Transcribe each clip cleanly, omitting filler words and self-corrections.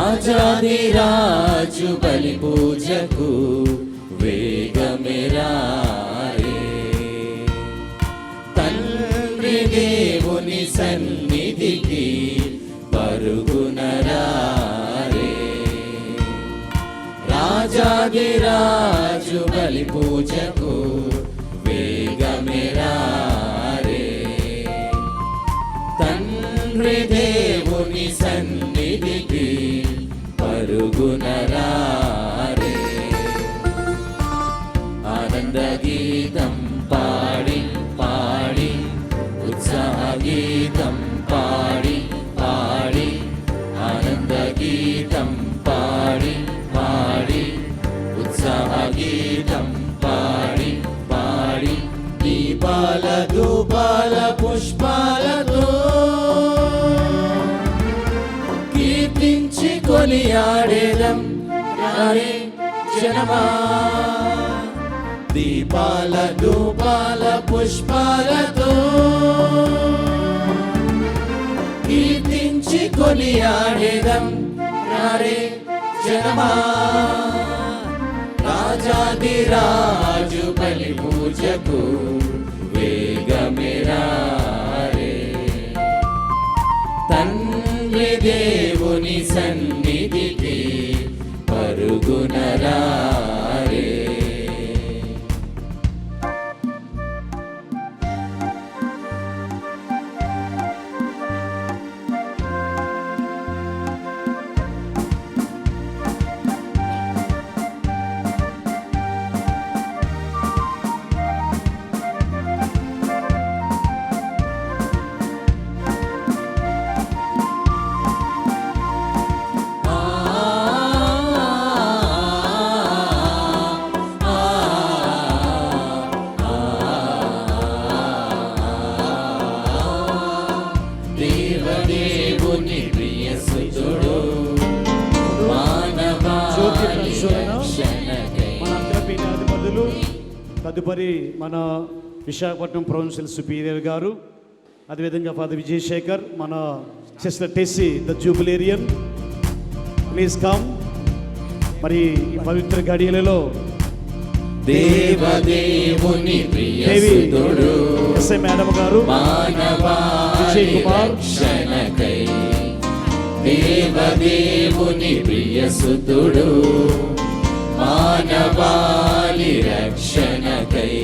రాజాదిరాజు బలి పూజకు వేగమెరారే. తండ్రి దేవుని సన్నిధికి పరుగునరారే. రాజాదిరాజు బలి పూజకు వేగమెరారే. తండ్రి దేవుని సన్నిధికి పరుగునరారే. ఆనంద గీతం పాడి పాడి, ఉత్సాహ గీతం పాడి పాడి, ఆనంద గీతం పాడి పాడి, ఉత్సాహ గీతం పాడి పాడి, దీపాల ధూపాల పుష్పాలతో కీర్తించి కొనియాడేదం రే జనమా. దీపాల ధూపాల పుష్పాలతో కీర్తించి కొనియాడేదం రే జనమా. రాజాదిరాజు బలి పూజకు వేగమెరారే. తండ్రి దేవుని సన్నిధికి పరుగునరారే. దేవదేవుని ప్రియసుతుడు మానవాళి రక్షణకై. తదుపరి మన విశాఖపట్నం ప్రొవిన్షియల్ సుపీరియర్ గారు, అదేవిధంగా ఫాదర్ విజయశేఖర్, మన sister Tessy the jubilarian, please come. మరి ఈ పవిత్ర గడియలలో దేవదేవుని ప్రియసుతుడు ఎస్ఐ మేడం గారు, మానవాళి రక్షణకై. దేవదేవుని ప్రియసుతుడు మానవాళి రక్షణకై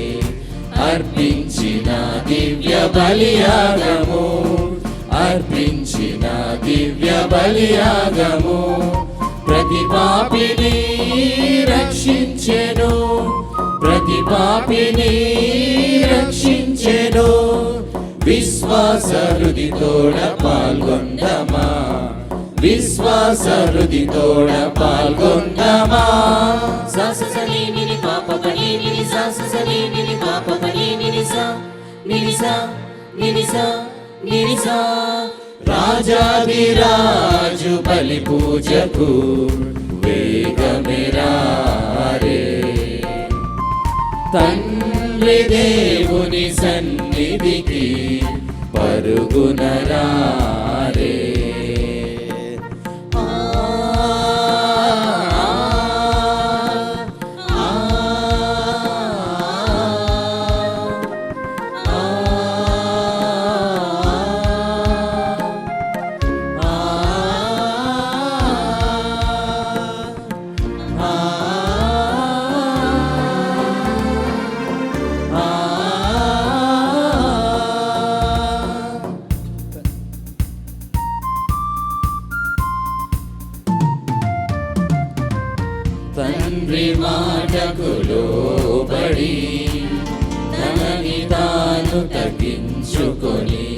అర్పించిన దివ్య బలియాగము, అర్పించిన దివ్య బలియాగము ప్రతి పాపిని రక్షించెను, ప్రతి పాపిని రక్షించెను. విశ్వాస హృదితోడ పాల్గొందమా, విశ్వాస హృదితోడ పాల్గొందమా. సాససని నిని పాప పని నిని సాససని నిని పాప పని నినిసా నినిసా నినిసా నినిసా. రాజాదిరాజు బలి పూజకు వేగమెరారే. తండ్రి దేవుని సన్నిధికి పరుగునరారే. తండ్రి మాటకు లోబడి తనని తాను తగ్గించుకొని,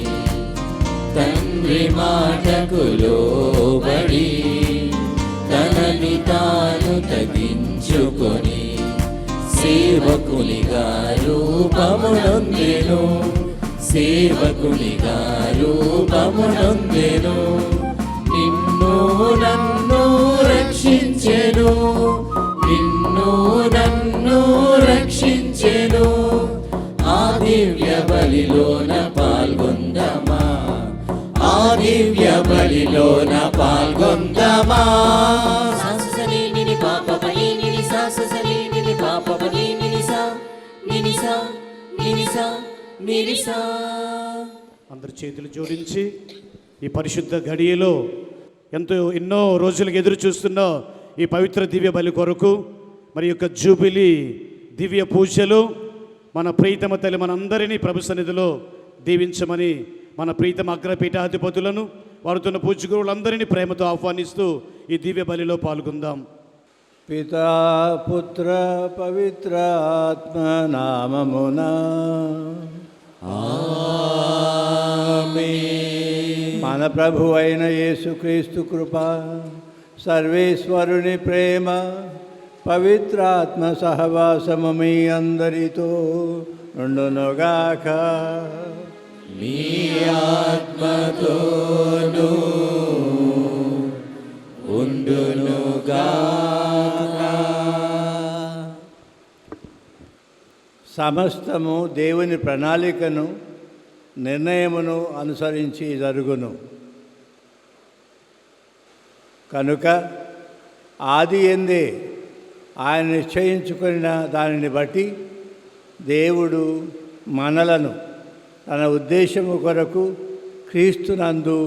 తండ్రి మాటకు లోబడి తనని తాను తగ్గించుకొని, సేవకునిగా రూపమునొందెను, సేవకునిగా రూపమునొందెను. నిన్ను నన్ను రక్షించెను, నిన్ను నన్ను రక్షించెను. ఆ దివ్య బలిలోన పాల్గొందమా, ఆ దివ్య బలి బలిలోన పాల్గొందామా. సాససని నిని పాపపని నిని సాససని నిని పాపపని నినిసా నినిసా నినిసా నినిసా. అందరు చేతులు జోడించి ఈ పరిశుద్ధ ఘడియలో ఎన్నో రోజులకు ఎదురు చూస్తున్న ఈ పవిత్ర దివ్య బలి కొరకు మరి యొక్క జూబిలీ దివ్య పూజలు మన ప్రీతమ తల్లి మనందరినీ ప్రభు సన్నిధిలో దీవించమని మన ప్రీతమ అగ్రపీఠాధిపతులను వారుతున్న పూజగురువులందరినీ ప్రేమతో ఆహ్వానిస్తూ ఈ దివ్య బలిలో పాల్గొందాం. పితా పుత్ర పవిత్ర ఆత్మ నామమున మన ప్రభు అయిన యేసుక్రీస్తు కృప, సర్వేశ్వరుని ప్రేమ, పవిత్రాత్మ సహవాసము మీ అందరితో నుండునుగాక. మీ ఆత్మతోనూ ఉండునుగాక. సమస్తము దేవుని ప్రణాళికను నిర్ణయమును అనుసరించి జరుగును. కనుక ఆది ఎందే ఆయన నిశ్చయించుకున్న దానిని బట్టి దేవుడు మనలను తన ఉద్దేశము కొరకు క్రీస్తునందు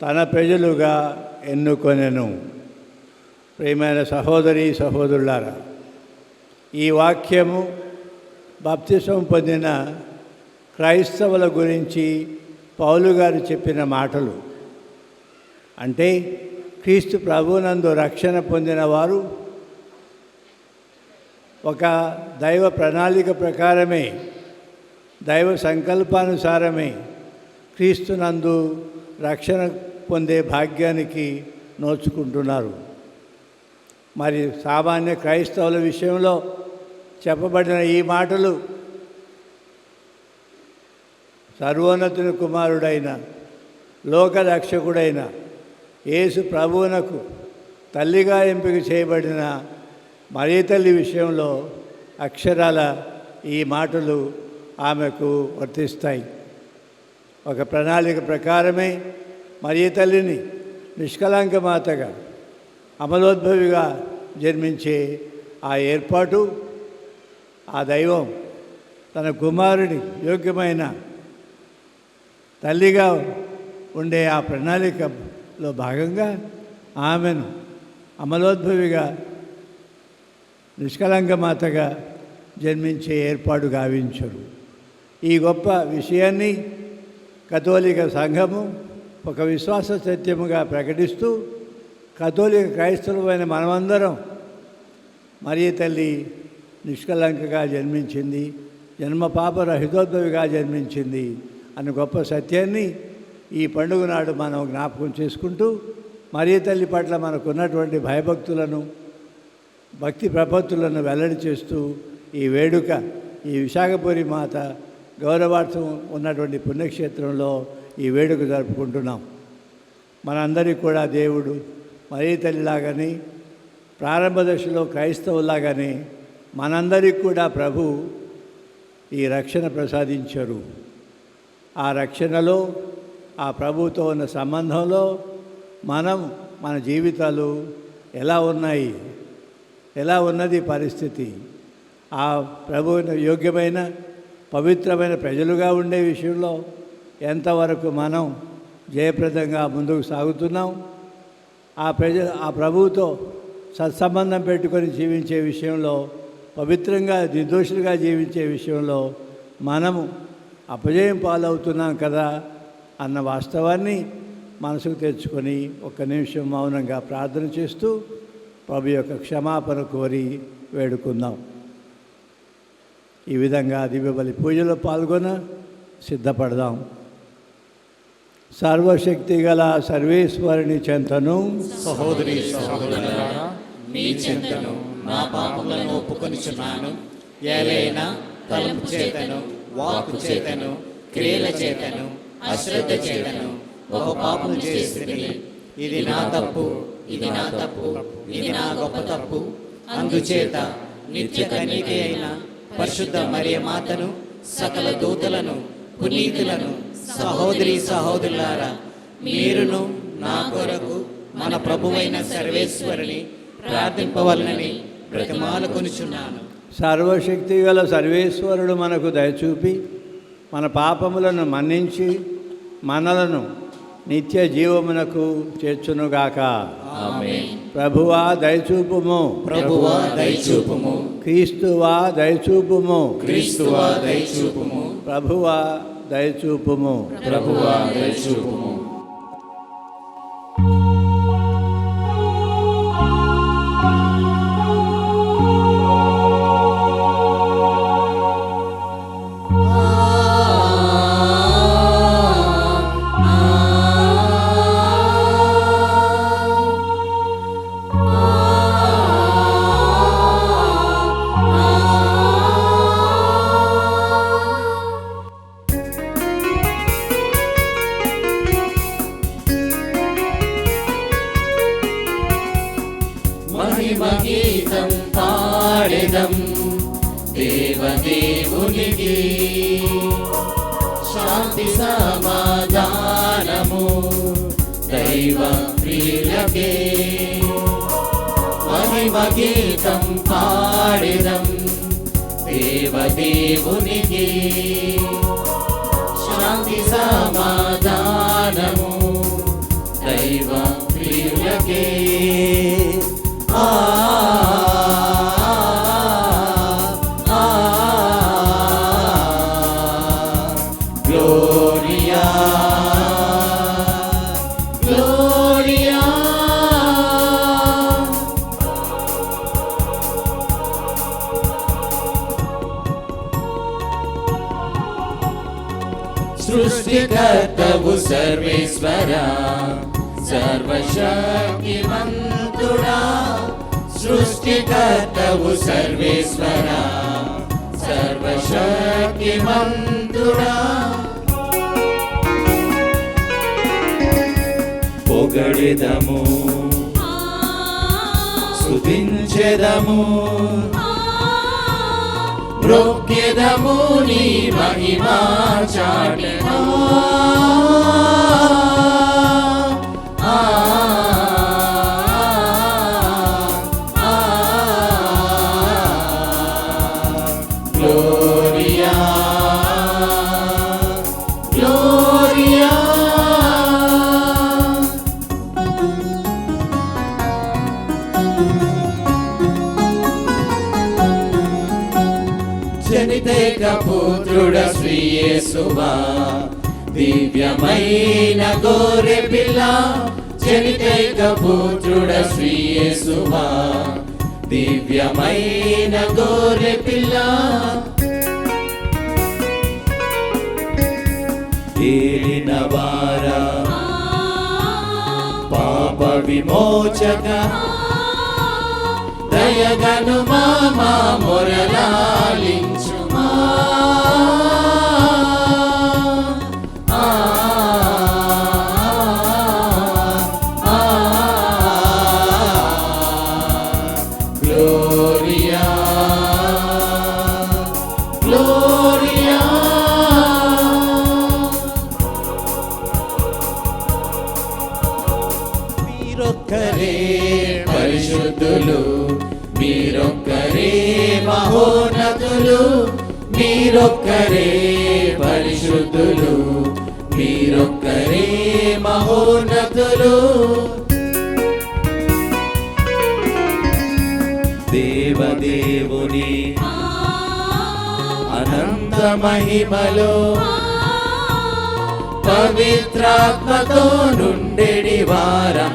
తన ప్రజలుగా ఎన్నుకొనెను. ప్రియమైన సహోదరి సహోదరులారా, ఈ వాక్యము బాప్తిసం పొందిన క్రైస్తవుల గురించి పౌలు గారు చెప్పిన మాటలు. అంటే క్రీస్తు ప్రభువునందు రక్షణ పొందిన వారు ఒక దైవ ప్రణాళిక ప్రకారమే, దైవ సంకల్పానుసారమే క్రీస్తునందు రక్షణ పొందే భాగ్యానికి నోచుకుంటున్నారు. మరి సామాన్య క్రైస్తవుల విషయంలో చెప్పబడిన ఈ మాటలు సర్వోన్నతుని కుమారుడైన లోకరక్షకుడైన యేసు ప్రభువునకు తల్లిగా ఎంపిక చేయబడిన మరియ తల్లి విషయంలో అక్షరాల ఈ మాటలు ఆమెకు వర్తిస్తాయి. ఒక ప్రణాళిక ప్రకారమే మరియ తల్లిని నిష్కళంక మాతగా, అమలోద్భవిగా జన్మించే ఆ ఏర్పాటు, ఆ దైవం తన కుమారుడి యోగ్యమైన తల్లిగా ఉండే ఆ ప్రణాళికలో భాగంగా ఆమెను అమలోద్భవిగా, నిష్కళంక మాతగా జన్మించే ఏర్పాటు గావించరు. ఈ గొప్ప విషయాన్ని కథోలిక సంఘము ఒక విశ్వాస సత్యముగా ప్రకటిస్తూ, కథోలిక క్రైస్తవులైన మనమందరం మరియ తల్లి నిష్కళంకగా జన్మించింది, జన్మ పాప రహితోద్భవిగా జన్మించింది అనే గొప్ప సత్యాన్ని ఈ పండుగ నాడు మనం జ్ఞాపకం చేసుకుంటూ, మరియ తల్లి పట్ల మనకున్నటువంటి భయభక్తులను, భక్తి ప్రపత్తులను వెల్లడి చేస్తూ ఈ వేడుక, ఈ విశాఖపురి మాత గౌరవార్థం ఉన్నటువంటి పుణ్యక్షేత్రంలో ఈ వేడుక జరుపుకుంటున్నాం. మనందరికీ కూడా దేవుడు మరియ తల్లిలాగానే, ప్రారంభ దశలో క్రైస్తవులాగానే మనందరికీ కూడా ప్రభు ఈ రక్షణ ప్రసాదించారు. ఆ రక్షణలో, ఆ ప్రభుతో ఉన్న సంబంధంలో మన జీవితాలు ఎలా ఉన్నాయి, ఎలా ఉన్నది పరిస్థితి, ఆ ప్రభువుని యోగ్యమైన పవిత్రమైన ప్రజలుగా ఉండే విషయంలో ఎంతవరకు మనం జయప్రదంగా ముందుకు సాగుతున్నాం, ఆ ప్రభువుతో సత్సంబంధం పెట్టుకొని జీవించే విషయంలో, పవిత్రంగా నిర్దోషులుగా జీవించే విషయంలో మనము అపజయం పాలవుతున్నాం కదా అన్న వాస్తవాన్ని మనసుకు తెచ్చుకొని ఒక్క నిమిషం మౌనంగా ప్రార్థన చేస్తూ ప్రభు యొక్క క్షమాపణ కోరి వేడుకుందాం. ఈ విధంగా దివ్యబలి పూజలో పాల్గొన సిద్ధపడదాం. సర్వశక్తి గల సర్వేశ్వరుని చెంతను, సహోదరి సహోదరులారా, మీ చెంతను నా పాపములను ఒప్పుకొనిచున్నాను. ఏలైనా తలంపు చేతను, వాక్కు చేతను, క్రియల చేతను, అశ్రద్ధ చేతను ఒక పాపము చేసితిని. ఇది నా తప్పు, ఇది నా తప్పు, ఇది నా గొప్ప తప్పు. అందుచేత నిత్య కన్యక అయిన పరిశుద్ధ మరియ మాతను, సకల దూతలను, పునీతులను, సహోదరి సహోదరులారా, మీరును నా కొరకు మన ప్రభువైన సర్వేశ్వరుని ప్రార్థింపవలనని బ్రతిమాలుకొనుచున్నాను. సర్వశక్తి గల సర్వేశ్వరుడు మనకు దయచూపి మన పాపములను మన్నించి మనలను నిత్య జీవమునకు చేర్చునుగాక. ఆమేన్. ప్రభువా దయచూపుము, ప్రభువా దయచూపుము, క్రీస్తువా దయచూపుము, క్రీస్తువా దయచూపుము, ప్రభువా దయచూపుము. ప్రభువా దయచూపుము. మహిమగీతం పాడెదం దేవదేవునికి, శాంతి సమాధానము దైవ ప్రియులకే. మహిమగీతం పాడెదం దేవదేవునికి, శాంతి సమాధానము దైవ ప్రియులకే. Gloria, Gloria. సృష్టికర్తవు సర్వేశ్వరా, సర్వశక్తిమంతుడా. సృష్టికర్తవు సర్వేశ్వరా, సర్వశక్తిమంతుడా. పొగడెదము, స్తుతించెదము, మ్రొక్కెదము నీ మహిమా చాటెదము. Gloria, Gloria. జనితేక పుత్రుడ శ్రీ యేసువా, దివ్యమైన గోరె పిల్ల. జనితేక పుత్రుడ శ్రీ యేసువా, దివ్యమైన గోరె పిల్ల. ఏలినవారా, పాప విమోచక, దయగను మా మొరలాలించుమా. Gloria, Gloria. మీరొక్కరే పరిశుద్ధులు, మీరొక్కరే మహోన్నతులు. మీరొక్కరే పరిశుద్ధులు, మీరొక్కరే మహోన్నతులు. దేవదేవుని అనంత మహిమలో, పవిత్రాత్మతో నుండెడి వారా.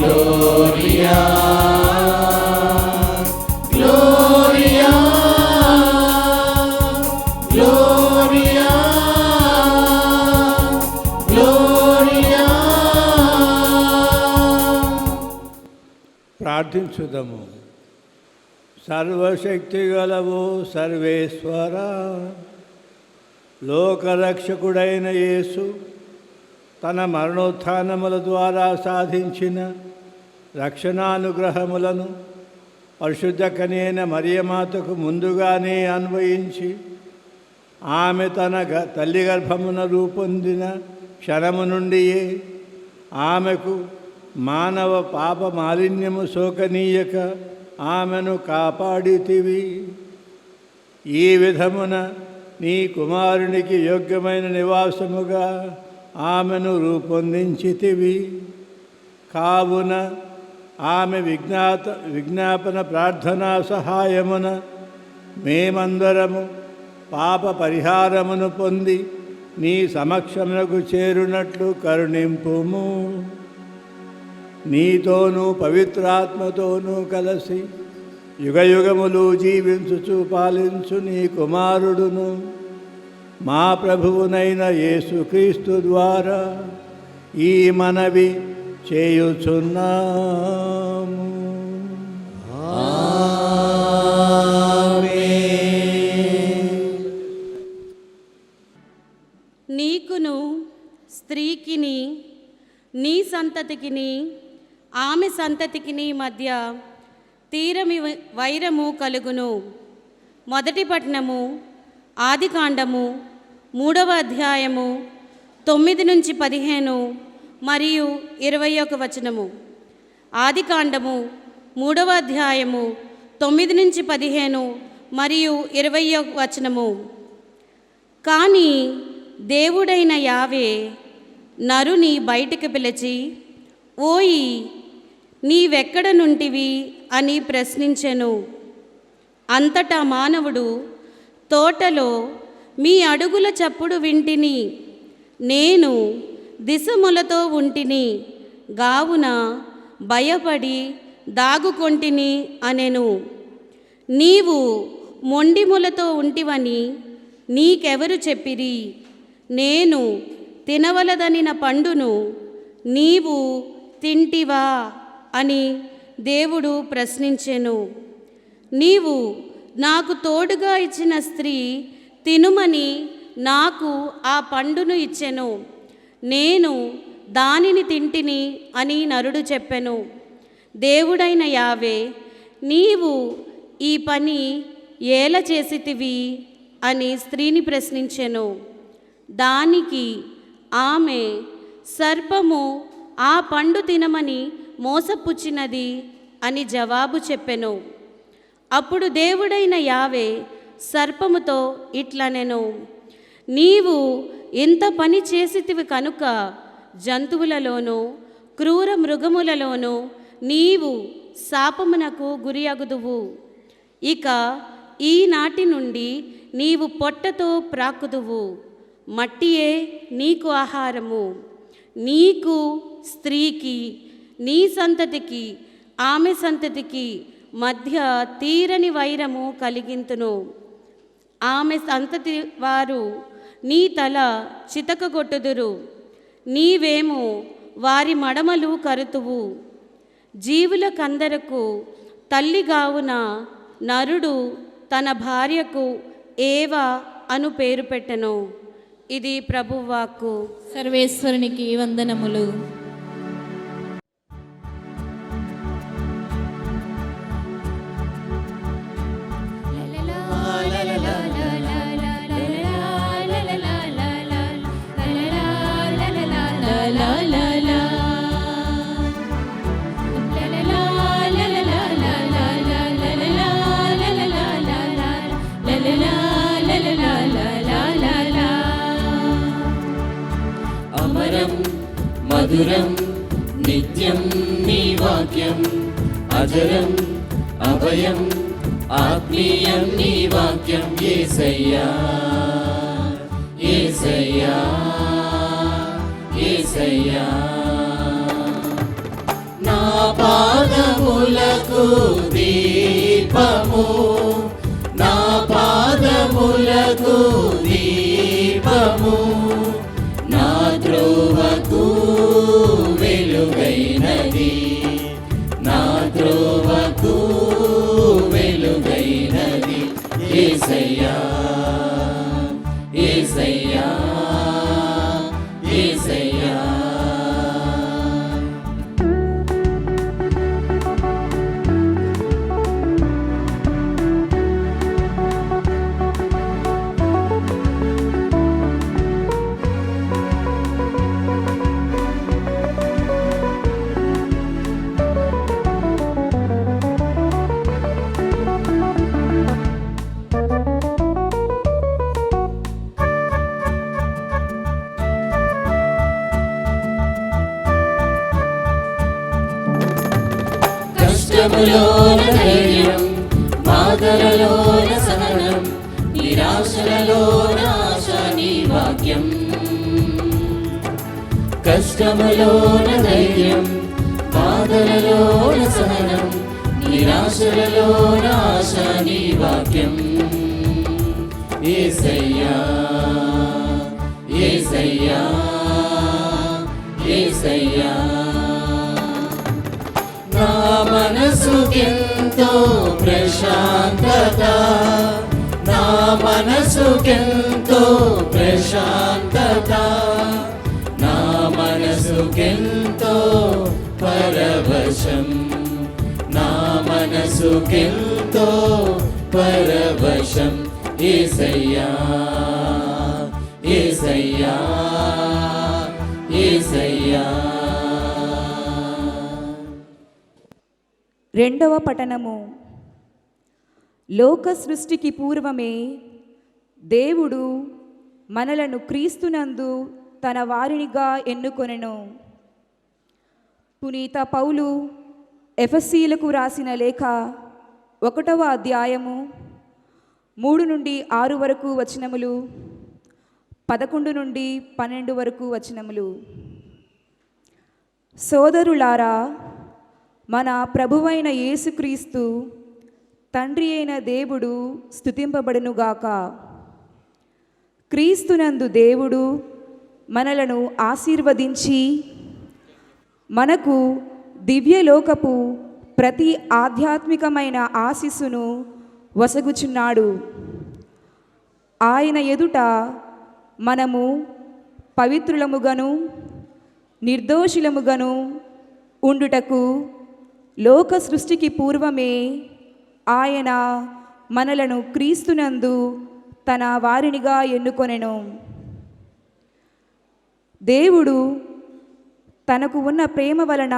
Gloria, Gloria, Gloria, Gloria. ప్రార్థించుదము. సర్వశక్తి గలవు సర్వేశ్వర, లోకరక్షకుడైన యేసు తన మరణోత్థానముల ద్వారా సాధించిన రక్షణానుగ్రహములను పరిశుద్ధ కన్యైన మరియమాతకు ముందుగానే అన్వయించి ఆమె తన తల్లి గర్భమున రూపొందిన క్షణము నుండియే ఆమెకు మానవ పాప మాలిన్యము సోకనీయక ఆమెను కాపాడితివి. ఈ విధమున నీ కుమారునికి యోగ్యమైన నివాసముగా ఆమెను రూపొందించితివి. కావున ఆమె విజ్ఞాపన ప్రార్థనా సహాయమున మేమందరము పాప పరిహారమును పొంది నీ సమక్షమునకు చేరునట్లు కరుణింపుము. నీతోనూ పవిత్రాత్మతోనూ కలిసి యుగయుగములు జీవించుచు పాలించు నీ కుమారుడును మా ప్రభువునైన యేసుక్రీస్తు ద్వారా ఈ మనవి చేయుచున్నాము. నీకును స్త్రీకిని నీ సంతతికిని ఆమె సంతతికిని మధ్య తీరమి వైరము కలుగును. మొదటి పట్టణము ఆదికాండము 3వ అధ్యాయము 9-15 మరియు 21 వచనము. ఆదికాండము 3వ అధ్యాయము 9-15 మరియు 21 వచనము. కానీ దేవుడైన యావే నరుని బయటికి పిలిచి, ఓయి నీవెక్కడ నుంటివి అని ప్రశ్నించెను. అంతటా మానవుడు, తోటలో మీ అడుగుల చప్పుడు వింటిని, నేను దిశములతో ఉంటిని, గావున భయపడి దాగుకొంటిని అనెను. నీవు మొండిములతో ఉంటివని నీకెవరు చెప్పిరి? నేను తినవలదనిన పండును నీవు తింటివా అని దేవుడు ప్రశ్నించెను. నీవు నాకు తోడుగా ఇచ్చిన స్త్రీ తినుమని నాకు ఆ పండును ఇచ్చెను, నేను దానిని తింటిని అని నరుడు చెప్పెను. దేవుడైన యావే, నీవు ఈ పని ఏల చేసితివి అని స్త్రీని ప్రశ్నించెను. దానికి ఆమె, సర్పము ఆ పండు తినమని మోసపుచ్చినది అని జవాబు చెప్పెను. అప్పుడు దేవుడైన యావే సర్పముతో ఇట్లనెను, నీవు ఇంత పని చేసితివి కనుక జంతువులలోనూ క్రూర మృగములలోనూ నీవు శాపమునకు గురియగుదువు. ఇక ఈనాటి నుండి నీవు పొట్టతో ప్రాకుదువు, మట్టియే నీకు ఆహారము. నీకు స్త్రీకి నీ సంతతికి ఆమె సంతతికి మధ్య తీరని వైరము కలిగింతును. ఆమె సంతతి వారు నీ తల చితకగొట్టుదురు, నీవేమో వారి మడమలు కరుతువు. జీవులకందరకు తల్లిగావున నరుడు తన భార్యకు ఏవా అను పేరు పెట్టెను. ఇది ప్రభువాక్కు. సర్వేశ్వరునికి వందనములు. అమరం మధురం నిత్యం నీ వాక్యం, అజరం అభయం ఆత్మీయం నీ వాక్యం. యేసయ్యా యేసయ్యా యేసయ్యా, నా పాదములకు దీపము, నా పాదములకు దీపము, నా త్రోవకు వెలుగైనది, నా త్రోవకు వెలుగైనది. యేసయ్యా యేసయ్యా యేసయ్యా. కష్టములోన ధైర్యం, బాధలలోన సహనం, నిరాశలలోన ఆశ నీ వాక్యం. కష్టములోన ధైర్యం, బాధలలోన సహనం, నిరాశలలోన ఆశ నీ వాక్యం. యేసయ్యా యేసయ్యా యేసయ్యా, నా మనసుకెంతో ప్రశాంతత, నా మనసుకెంతో ప్రశాంతత, నా మనసుకెంతో పరవశం, నా మనసుకెంతో పరవశం. యేసయ్యా యేసయ్యా యేసయ్యా. రెండవ పఠనము. లోక సృష్టికి పూర్వమే దేవుడు మనలను క్రీస్తునందు తన వారినిగా ఎన్నుకొనెను. పునీత పౌలు ఎఫెసీయులకు రాసిన లేఖ 1వ అధ్యాయము 3 నుండి 6 వరకు వచనములు, 11 నుండి 12 వరకు వచనములు. సోదరులారా, మన ప్రభువైన యేసుక్రీస్తు తండ్రి అయిన దేవుడు స్తుతింపబడునుగాక. క్రీస్తునందు దేవుడు మనలను ఆశీర్వదించి మనకు దివ్యలోకపు ప్రతి ఆధ్యాత్మికమైన ఆశీస్సును వసగుచున్నాడు. ఆయన ఎదుట మనము పవిత్రులముగను నిర్దోషులముగను ఉండుటకు లోక సృష్టికి పూర్వమే ఆయన మనలను క్రీస్తునందు తన వారినిగా ఎన్నుకొనెను. దేవుడు తనకు ఉన్న ప్రేమ వలన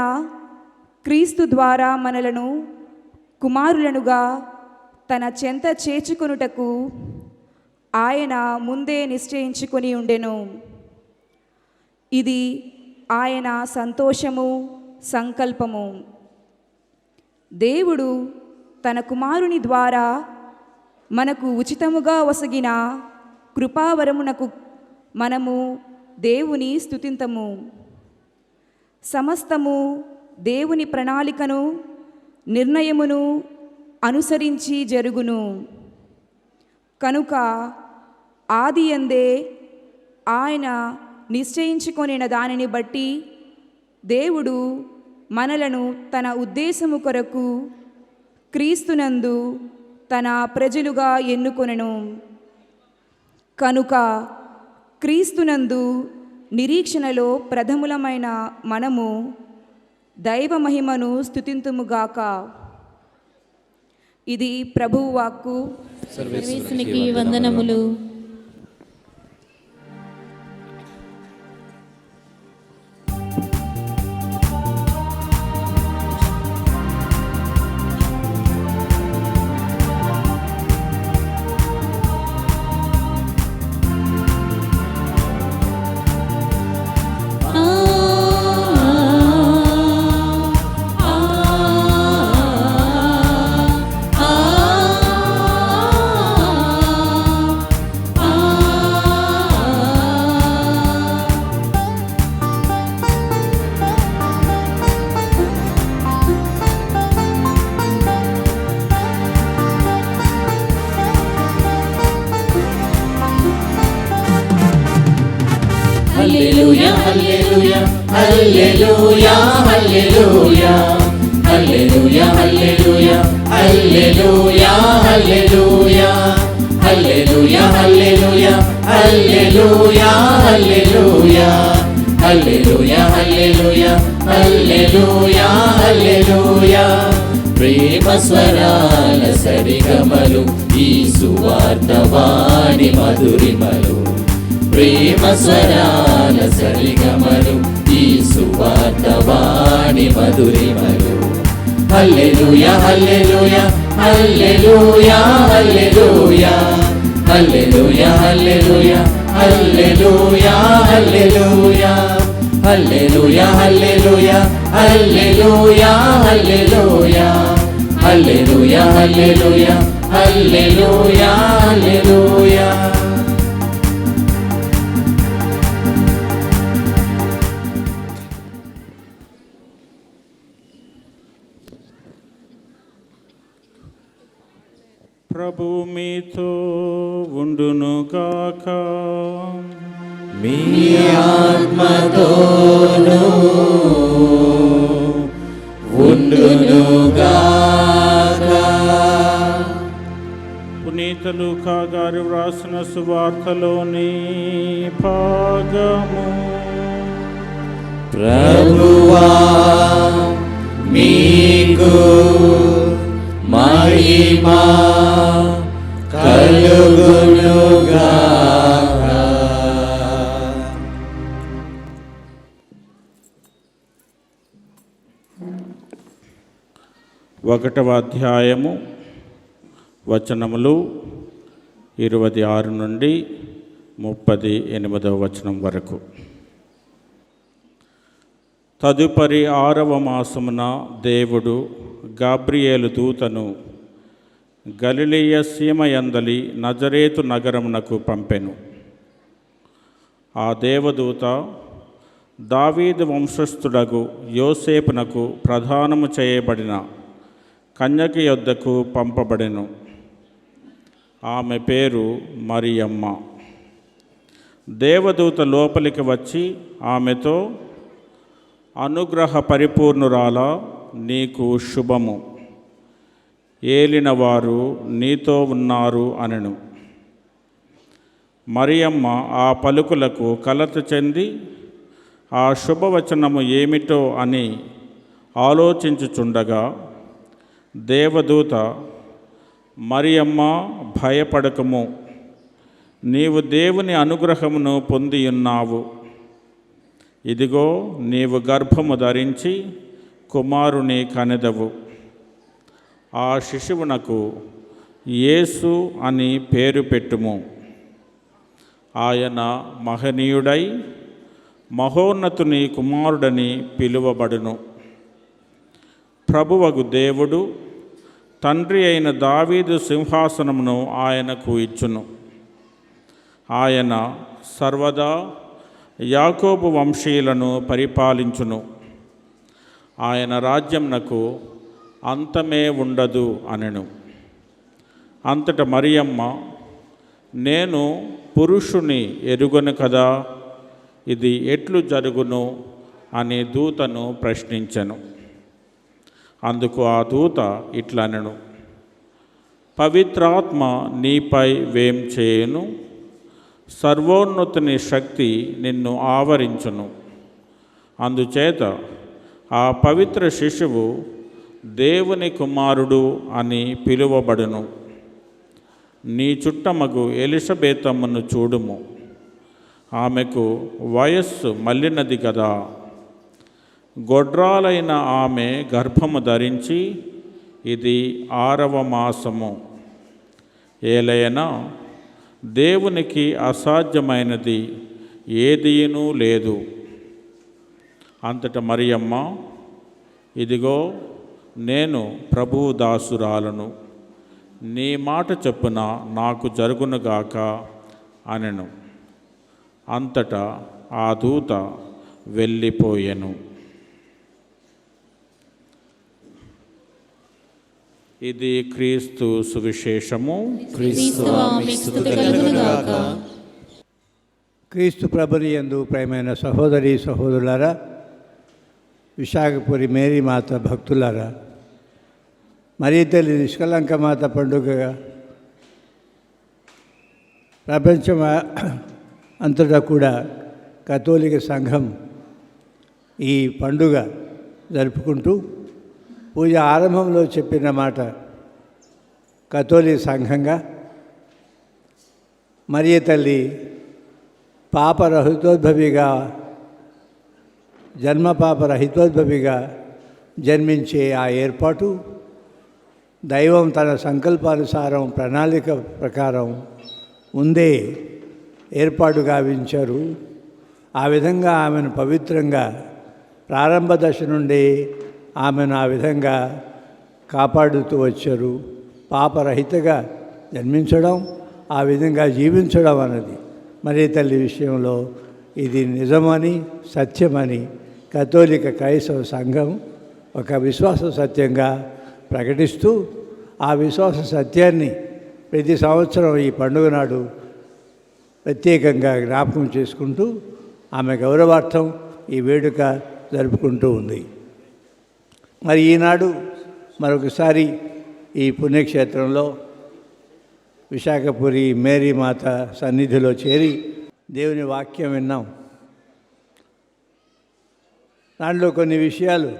క్రీస్తు ద్వారా మనలను కుమారులనుగా తన చెంత చేర్చుకొనుటకు ఆయన ముందే నిశ్చయించుకొని ఉండెను. ఇది ఆయన సంతోషము, సంకల్పము. దేవుడు తన కుమారుని ద్వారా మనకు ఉచితముగా వసగిన కృపావరమునకు మనము దేవుని స్తుతింతము. సమస్తము దేవుని ప్రణాళికను నిర్ణయమును అనుసరించి జరుగును. కనుక ఆదియందే ఆయన నిశ్చయించుకొనిన దానిని బట్టి దేవుడు మనలను తన ఉద్దేశము కొరకు క్రీస్తునందు తన ప్రజలుగా ఎన్నుకొనెను. కనుక క్రీస్తునందు నిరీక్షణలో ప్రథములమైన మనము దైవ మహిమను స్తుతింతుముగాక. ఇది ప్రభువు వాక్కు. సర్వేశ్వరునికి వందనములు. హల్లెలూయా hallelujah hallelujah hallelujah hallelujah hallelujah hallelujah hallelujah hallelujah hallelujah hallelujah hallelujah hallelujah hallelujah hallelujah హల్లెలూయా. ప్రేమ స్వరాల సరిగమలు, ఈ సువార్త వాణి మధురిమలు. ప్రేమ స్వరాల సరిగమలు, ఈ సువార్త వాణి మధురిమలు. హల్లెలూయా hallelujah hallelujah hallelujah hallelujah hallelujah hallelujah hallelujah hallelujah hallelujah hallelujah hallelujah hallelujah hallelujah hallelujah హల్లెలూయా. ప్రభువు మీతో ఉండును గాక. మీ ఆత్మతోనూ ఉండును గాక. పునీత లూకా గారు వ్రాసిన సువార్తలోని భాగము. ప్రభువా మీకు మహిమ కలుగును గాక. ఒకటవ అధ్యాయము వచనములు 26 నుండి 38వ వచనం వరకు. తదుపరి 6వ మాసమున దేవుడు గాబ్రియేలు దూతను గలిలయ సీమయందలి నజరేతు నగరమునకు పంపెను. ఆ దేవదూత దావీదు వంశస్థుడగు యోసేపునకు ప్రదానము చేయబడిన కన్యక యొద్దకు పంపబడెను. ఆమె పేరు మరియమ్మ. దేవదూత లోపలికి వచ్చి ఆమెతో, అనుగ్రహ పరిపూర్ణురాలా, నీకు శుభము, ఏలినవారు నీతో ఉన్నారు అనెను. మరియమ్మ ఆ పలుకులకు కలత చెంది ఆ శుభవచనము ఏమిటో అని ఆలోచించుచుండగా దేవదూత, మరియమ్మ భయపడకము, నీవు దేవుని అనుగ్రహమును పొందియున్నావు. ఇదిగో నీవు గర్భము ధరించి కుమారుని కనెదవు. ఆ శిశువునకు యేసు అని పేరు పెట్టుము. ఆయన మహనీయుడై మహోన్నతుని కుమారుడని పిలువబడును. ప్రభువగు దేవుడు తండ్రి అయిన దావీదు సింహాసనమును ఆయనకు ఇచ్చును. ఆయన సర్వదా యాకోబు వంశీయులను పరిపాలించును. ఆయన రాజ్యంనకు అంతమే ఉండదు అనెను. అంతట మరియమ్మ, నేను పురుషుని ఎరుగను కదా, ఇది ఎట్లు జరుగును అని దూతను ప్రశ్నించెను. అందుకు ఆ దూత ఇట్లనెను, పవిత్రాత్మ నీపై వేం చేయును, సర్వోన్నతుని శక్తి నిన్ను ఆవరించును. అందుచేత ఆ పవిత్ర శిశువు దేవుని కుమారుడు అని పిలువబడును. నీ చుట్టమగు ఎలిజబెతమ్మను చూడుము, ఆమెకు వయస్సు మళ్ళినది కదా. గొడ్రాలైన ఆమె గర్భము ధరించి ఇది 6వ మాసము. ఏలైనా దేవునికి అసాధ్యమైనది ఏదీనూ లేదు. అంతట మరియమ్మ, ఇదిగో నేను ప్రభువు దాసురాలను, నీ మాట చొప్పున నాకు జరుగునుగాక అనెను. అంతటా ఆ దూత వెళ్ళిపోయెను. ఇది క్రీస్తు సువిశేషము. క్రీస్తువా మీకు స్తుతి కలుగును గాక. క్రీస్తు ప్రభుని యందు ప్రియమైన సహోదరి సహోదరులారా, విశాఖపురి మేరీ మాత భక్తులారా, మరీ తల్లి నిష్కలంక మాత పండుగగా ప్రపంచం అంతటా కూడా కథోలిక సంఘం ఈ పండుగ జరుపుకుంటూ పూజ ఆరంభంలో చెప్పిన మాట కథోలిక సంఘంగా మరియ తల్లి పాపరహితోద్భవిగా పాపరహితోద్భవిగా జన్మించే ఆ ఏర్పాటు దైవం తన సంకల్పానుసారం ప్రణాళిక ప్రకారం ముందే ఏర్పాటు గావించారు. ఆ విధంగా ఆమెను పవిత్రంగా ప్రారంభ దశ నుండి ఆమెను ఆ విధంగా కాపాడుతూ వచ్చారు. పాపరహితగా జన్మించడం, ఆ విధంగా జీవించడం అన్నది మరియ తల్లి విషయంలో ఇది నిజమని, సత్యమని కథోలిక క్రైస్తవ సంఘం ఒక విశ్వాస సత్యంగా ప్రకటిస్తూ, ఆ విశ్వాస సత్యాన్ని ప్రతి సంవత్సరం ఈ పండుగ నాడు ప్రత్యేకంగా జ్ఞాపకం చేసుకుంటూ ఆమె గౌరవార్థం ఈ వేడుక జరుపుకుంటూ ఉంది. మరి ఈనాడు మరొకసారి ఈ పుణ్యక్షేత్రంలో విశాఖపురి మేరీమాత సన్నిధిలో చేరి దేవుని వాక్యం విన్నాం. దాంట్లో కొన్ని విషయాలు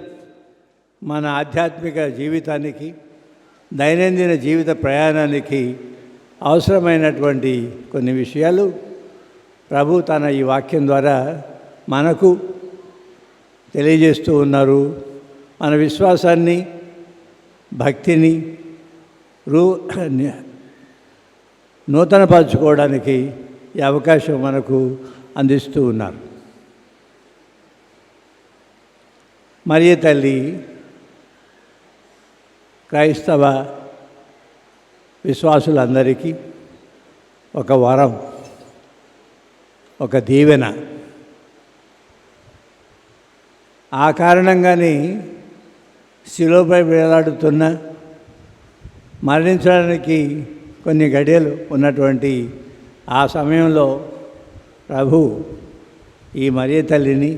మన ఆధ్యాత్మిక జీవితానికి, దైనందిన జీవిత ప్రయాణానికి అవసరమైనటువంటి కొన్ని విషయాలు ప్రభు తన ఈ వాక్యం ద్వారా మనకు తెలియజేస్తూ ఉన్నారు. మన విశ్వాసాన్ని, భక్తిని నూతనపరచుకోవడానికి ఈ అవకాశం మనకు అందిస్తూ ఉన్నారు. మరియ తల్లి క్రైస్తవ విశ్వాసులందరికీ ఒక వరం, ఒక దీవెన. ఆ కారణంగానే శిలువపై వేలాడుతున్న, మరణించడానికి కొన్ని గడియలు ఉన్నటువంటి ఆ సమయంలో ప్రభు ఈ మరియ తల్లిని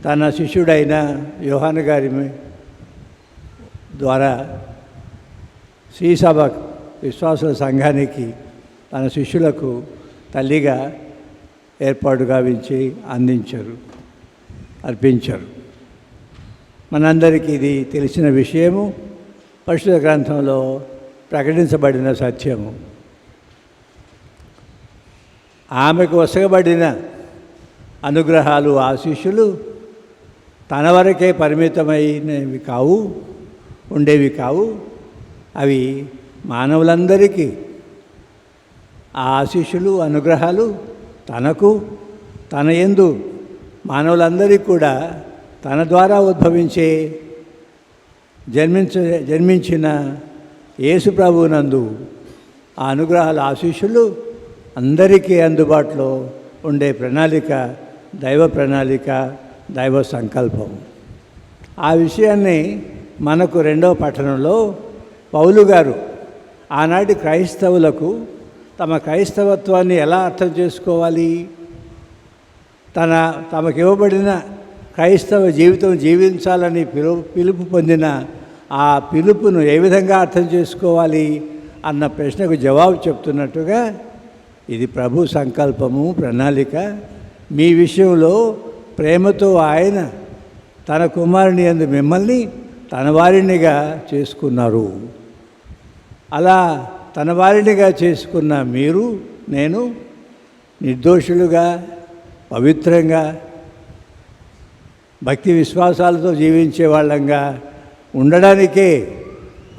తన శిష్యుడైన యోహాను గారి ద్వారా శ్రీసభ విశ్వాసుల సంఘానికి తన శిష్యులకు తల్లిగా ఏర్పాటు గావించి అర్పించారు. మనందరికీ ఇది తెలిసిన విషయము, పరిశుద్ధ గ్రంథంలో ప్రకటించబడిన సత్యము. ఆమెకు వసగబడిన అనుగ్రహాలు, ఆశీస్సులు తన వరకే పరిమితమైనవి కావు, ఉండేవి కావు. అవి మానవులందరికీ ఆ ఆశీస్సులు, అనుగ్రహాలు తనకు, తన యందు మానవులందరికీ కూడా తన ద్వారా ఉద్భవించే జన్మించిన యేసు ప్రభువునందు ఆ అనుగ్రహాల ఆశీస్సులు అందరికీ అందుబాటులో ఉండే ప్రణాళిక, దైవ ప్రణాళిక, దైవ సంకల్పం. ఆ విషయాన్ని మనకు రెండవ పట్టణంలో పౌలు గారు ఆనాటి క్రైస్తవులకు తమ క్రైస్తవత్వాన్ని ఎలా అర్థం చేసుకోవాలి, తమకు ఇవ్వబడిన క్రైస్తవ జీవితం జీవించాలని పిలుపు పొందిన ఆ పిలుపును ఏ విధంగా అర్థం చేసుకోవాలి అన్న ప్రశ్నకు జవాబు చెప్తున్నట్టుగా, ఇది ప్రభు సంకల్పము, ప్రణాళిక. మీ విషయంలో ప్రేమతో ఆయన తన కుమారుని యందు మిమ్మల్ని తన వారినిగా చేసుకున్నారు. అలా తన వారినిగా చేసుకున్న మీరు, నేను నిర్దోషులుగా, పవిత్రంగా, భక్తి విశ్వాసాలతో జీవించే వాళ్ళంగా ఉండడానికే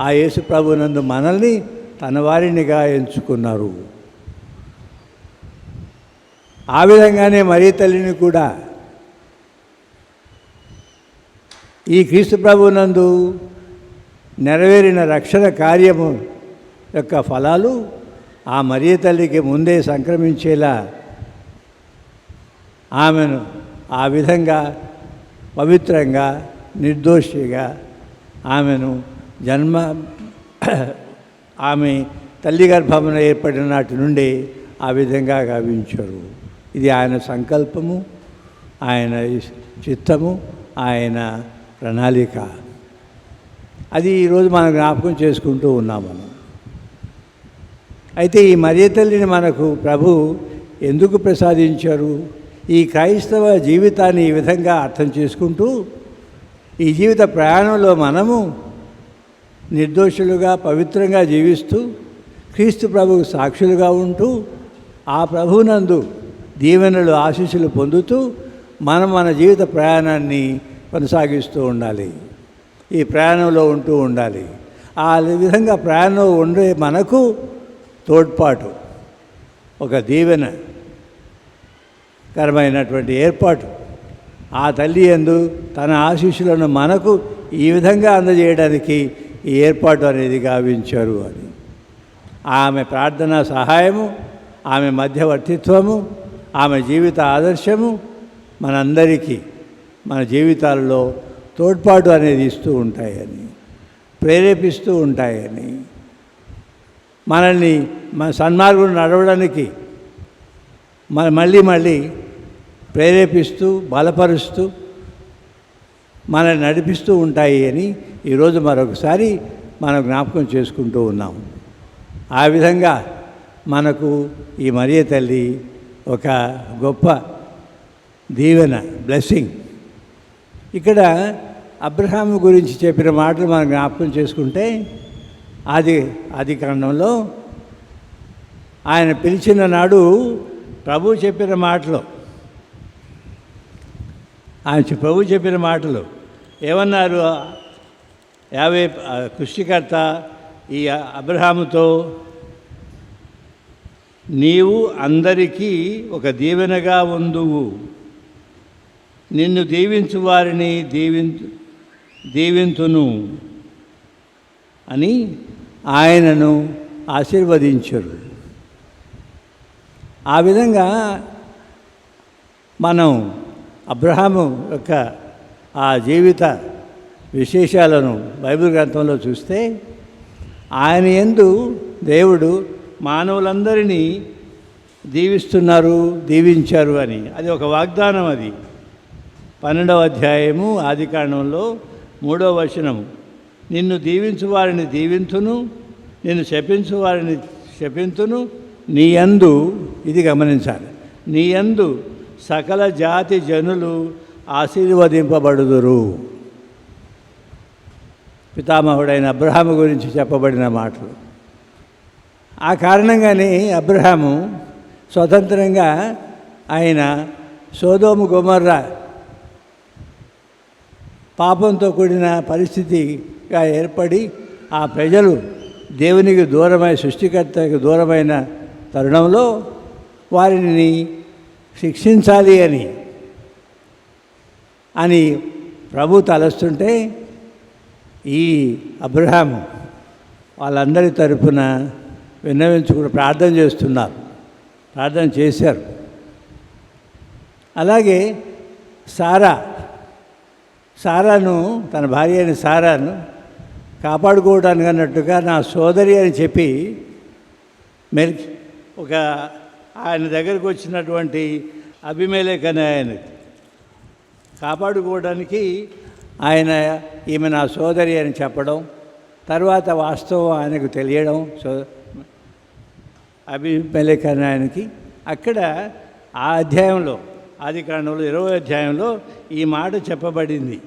ఆ యేసు ప్రభునందు మనల్ని తన వారినిగా ఎంచుకున్నారు. ఆ విధంగానే మరియ తల్లిని కూడా ఈ క్రీస్తు ప్రభునందు నెరవేరిన రక్షణ కార్యము యొక్క ఫలాలు ఆ మరియ తల్లికి ముందే సంక్రమించేలా ఆమెను ఆ విధంగా పవిత్రంగా, నిర్దోషిగా ఆమెను ఆమె తల్లి గర్భమున ఏర్పడిన నాటి నుండి ఆ విధంగా గావించారు. ఇది ఆయన సంకల్పము, ఆయన చిత్తము, ఆయన ప్రణాళిక. అది ఈరోజు మనం జ్ఞాపకం చేసుకుంటూ ఉన్నాము. అయితే ఈ మరియ తల్లిని మనకు ప్రభు ఎందుకు ప్రసాదించారు? ఈ క్రైస్తవ జీవితాన్ని ఈ విధంగా అర్థం చేసుకుంటూ ఈ జీవిత ప్రయాణంలో మనము నిర్దోషులుగా, పవిత్రంగా జీవిస్తూ క్రీస్తు ప్రభువుకు సాక్షులుగా ఉంటూ ఆ ప్రభువునందు దీవెనలు, ఆశీస్సులు పొందుతూ మనం మన జీవిత ప్రయాణాన్ని కొనసాగిస్తూ ఉండాలి. ఈ ప్రయాణంలో ఉంటూ ఉండాలి. ఆ విధంగా ప్రయాణంలో ఉండే మనకు తోడ్పాటు, ఒక దీవెనకరమైనటువంటి ఏర్పాటు ఆ తల్లి యందు తన ఆశీస్సులను మనకు ఈ విధంగా అందజేయడానికి ఈ ఏర్పాటు అనేది గావించారు అని. ఆమె ప్రార్థనా సహాయము, ఆమె మధ్యవర్తిత్వము, ఆమె జీవిత ఆదర్శము మనందరికీ మన జీవితాల్లో తోడ్పాటు అనేది ఇస్తూ ఉంటాయని, ప్రేరేపిస్తూ ఉంటాయని, మనల్ని మన సన్మార్గం నడవడానికి మళ్ళీ ప్రేరేపిస్తూ బలపరుస్తూ మనల్ని నడిపిస్తూ ఉంటాయి అని ఈరోజు మరొకసారి మనం జ్ఞాపకం చేసుకుంటూ ఉన్నాం. ఆ విధంగా మనకు ఈ మరియ తల్లి ఒక గొప్ప దీవెన, బ్లెస్సింగ్. ఇక్కడ అబ్రహాము గురించి చెప్పిన మాటలు మనం జ్ఞాపకం చేసుకుంటే ఆది కాండంలో ఆయన పిలిచిన నాడు ప్రభు చెప్పిన మాటలు, ప్రభు చెప్పిన మాటలు ఏమన్నారు? సృష్టికర్త ఈ అబ్రహాముతో, నీవు అందరికీ ఒక దీవెనగా ఉందువు, నిన్ను దీవించు వారిని దీవింతును అని ఆయనను ఆశీర్వదించరు. ఆ విధంగా మనం అబ్రహాము యొక్క ఆ జీవిత విశేషాలను బైబిల్ గ్రంథంలో చూస్తే ఆయన యందు దేవుడు మానవులందరినీ దీవించారు అని, అది ఒక వాగ్దానం. అది 12వ అధ్యాయము ఆదికాండంలో 3వ వచనము, నిన్ను దీవించు వారిని దీవింతును, నిన్ను శపించు వారిని శపింతును, నీ యందు, ఇది గమనించాలి, నీ యందు సకల జాతి జనులు ఆశీర్వదింపబడుదురు. పితామహుడైన అబ్రహాము గురించి చెప్పబడిన మాటలు. ఆ కారణంగానే అబ్రహాము స్వతంత్రంగా ఆయన సొదొమ గొమొర్రా పాపంతో కూడిన పరిస్థితిగా ఏర్పడి ఆ ప్రజలు దేవునికి దూరమై, సృష్టికర్తకు దూరమైన తరుణంలో వారిని శిక్షించాలి అని ప్రభు తలస్తుంటే ఈ అబ్రహాము వాళ్ళందరి తరపున విన్నవించుకుని ప్రార్థన చేశారు. అలాగే సారాను, తన భార్య అయిన సారాను కాపాడుకోవడానికి అన్నట్టుగా నా సోదరి అని చెప్పి ఒక ఆయన దగ్గరకు వచ్చినటువంటి అబీమెలెకు అనే ఆయన కాపాడుకోవడానికి ఆయన ఈమె నా సోదరి అని చెప్పడం, తర్వాత వాస్తవం ఆయనకు తెలియడం, అబీమెలెకు అనే ఆయనకి. అక్కడ ఆ అధ్యాయంలో, ఆదికాండంలో 20వ అధ్యాయంలో ఈ మాట చెప్పబడింది.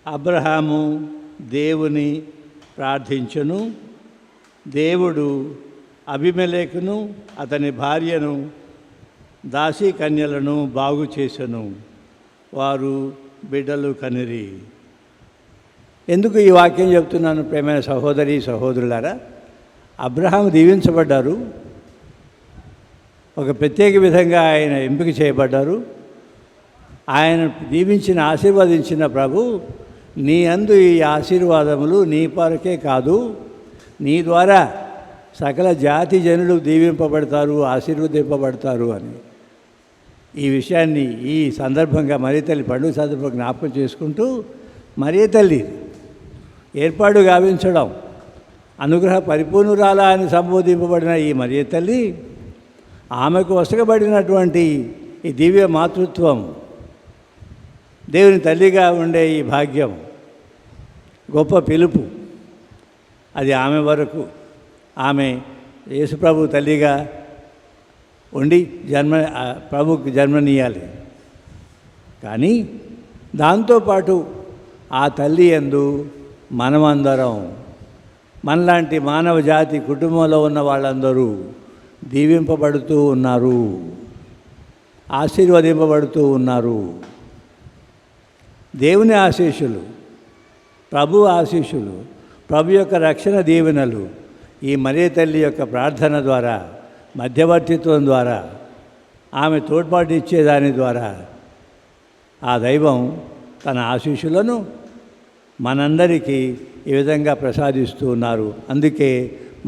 అబ్రహాము దేవుని ప్రార్థించును, దేవుడు అబీమెలెకును అతని భార్యను దాసీ కన్యలను బాగు చేసెను, వారు బిడ్డలు కనిరి. ఎందుకు ఈ వాక్యం చెప్తున్నాను ప్రేమైన సహోదరి సహోదరులారా? అబ్రహాము దీవించబడ్డారు, ఒక ప్రత్యేక విధంగా ఆయన ఎంపిక చేయబడ్డారు. ఆయన ఆశీర్వదించిన ప్రభు, నీ అందు ఈ ఆశీర్వాదములు నీ కొరకే కాదు, నీ ద్వారా సకల జాతి జనులు దీవింపబడతారు, ఆశీర్వదింపబడతారు అని. ఈ విషయాన్ని ఈ సందర్భంగా మరియ తల్లి పండుగ సందర్భంగా జ్ఞాపకం చేసుకుంటూ, మరియ తల్లి ఏర్పాటు గావించడం, అనుగ్రహ పరిపూర్ణురాలా అని సంబోధింపబడిన ఈ మరియ తల్లి, ఆమెకు వసగబడినటువంటి ఈ దివ్య మాతృత్వం, దేవుని తల్లిగా ఉండే ఈ భాగ్యం, గొప్ప పిలుపు, అది ఆమె వరకు. ఆమె యేసుప్రభు తల్లిగా ఉండి ప్రభుకి జన్మనీయాలి. కానీ దాంతోపాటు ఆ తల్లి యందు మనమందరం, మనలాంటి మానవ జాతి కుటుంబంలో ఉన్న వాళ్ళందరూ దీవింపబడుతూ ఉన్నారు, ఆశీర్వదింపబడుతూ ఉన్నారు. దేవుని ఆశీస్సులు, ప్రభు ఆశీస్సులు, ప్రభు యొక్క రక్షణ దీవెనలు ఈ మరియ తల్లి యొక్క ప్రార్థన ద్వారా, మధ్యవర్తిత్వం ద్వారా, ఆమె తోడ్పాటు ఇచ్చేదాని ద్వారా ఆ దైవం తన ఆశీస్సులను మనందరికీ ఈ విధంగా ప్రసాదిస్తూ ఉన్నారు. అందుకే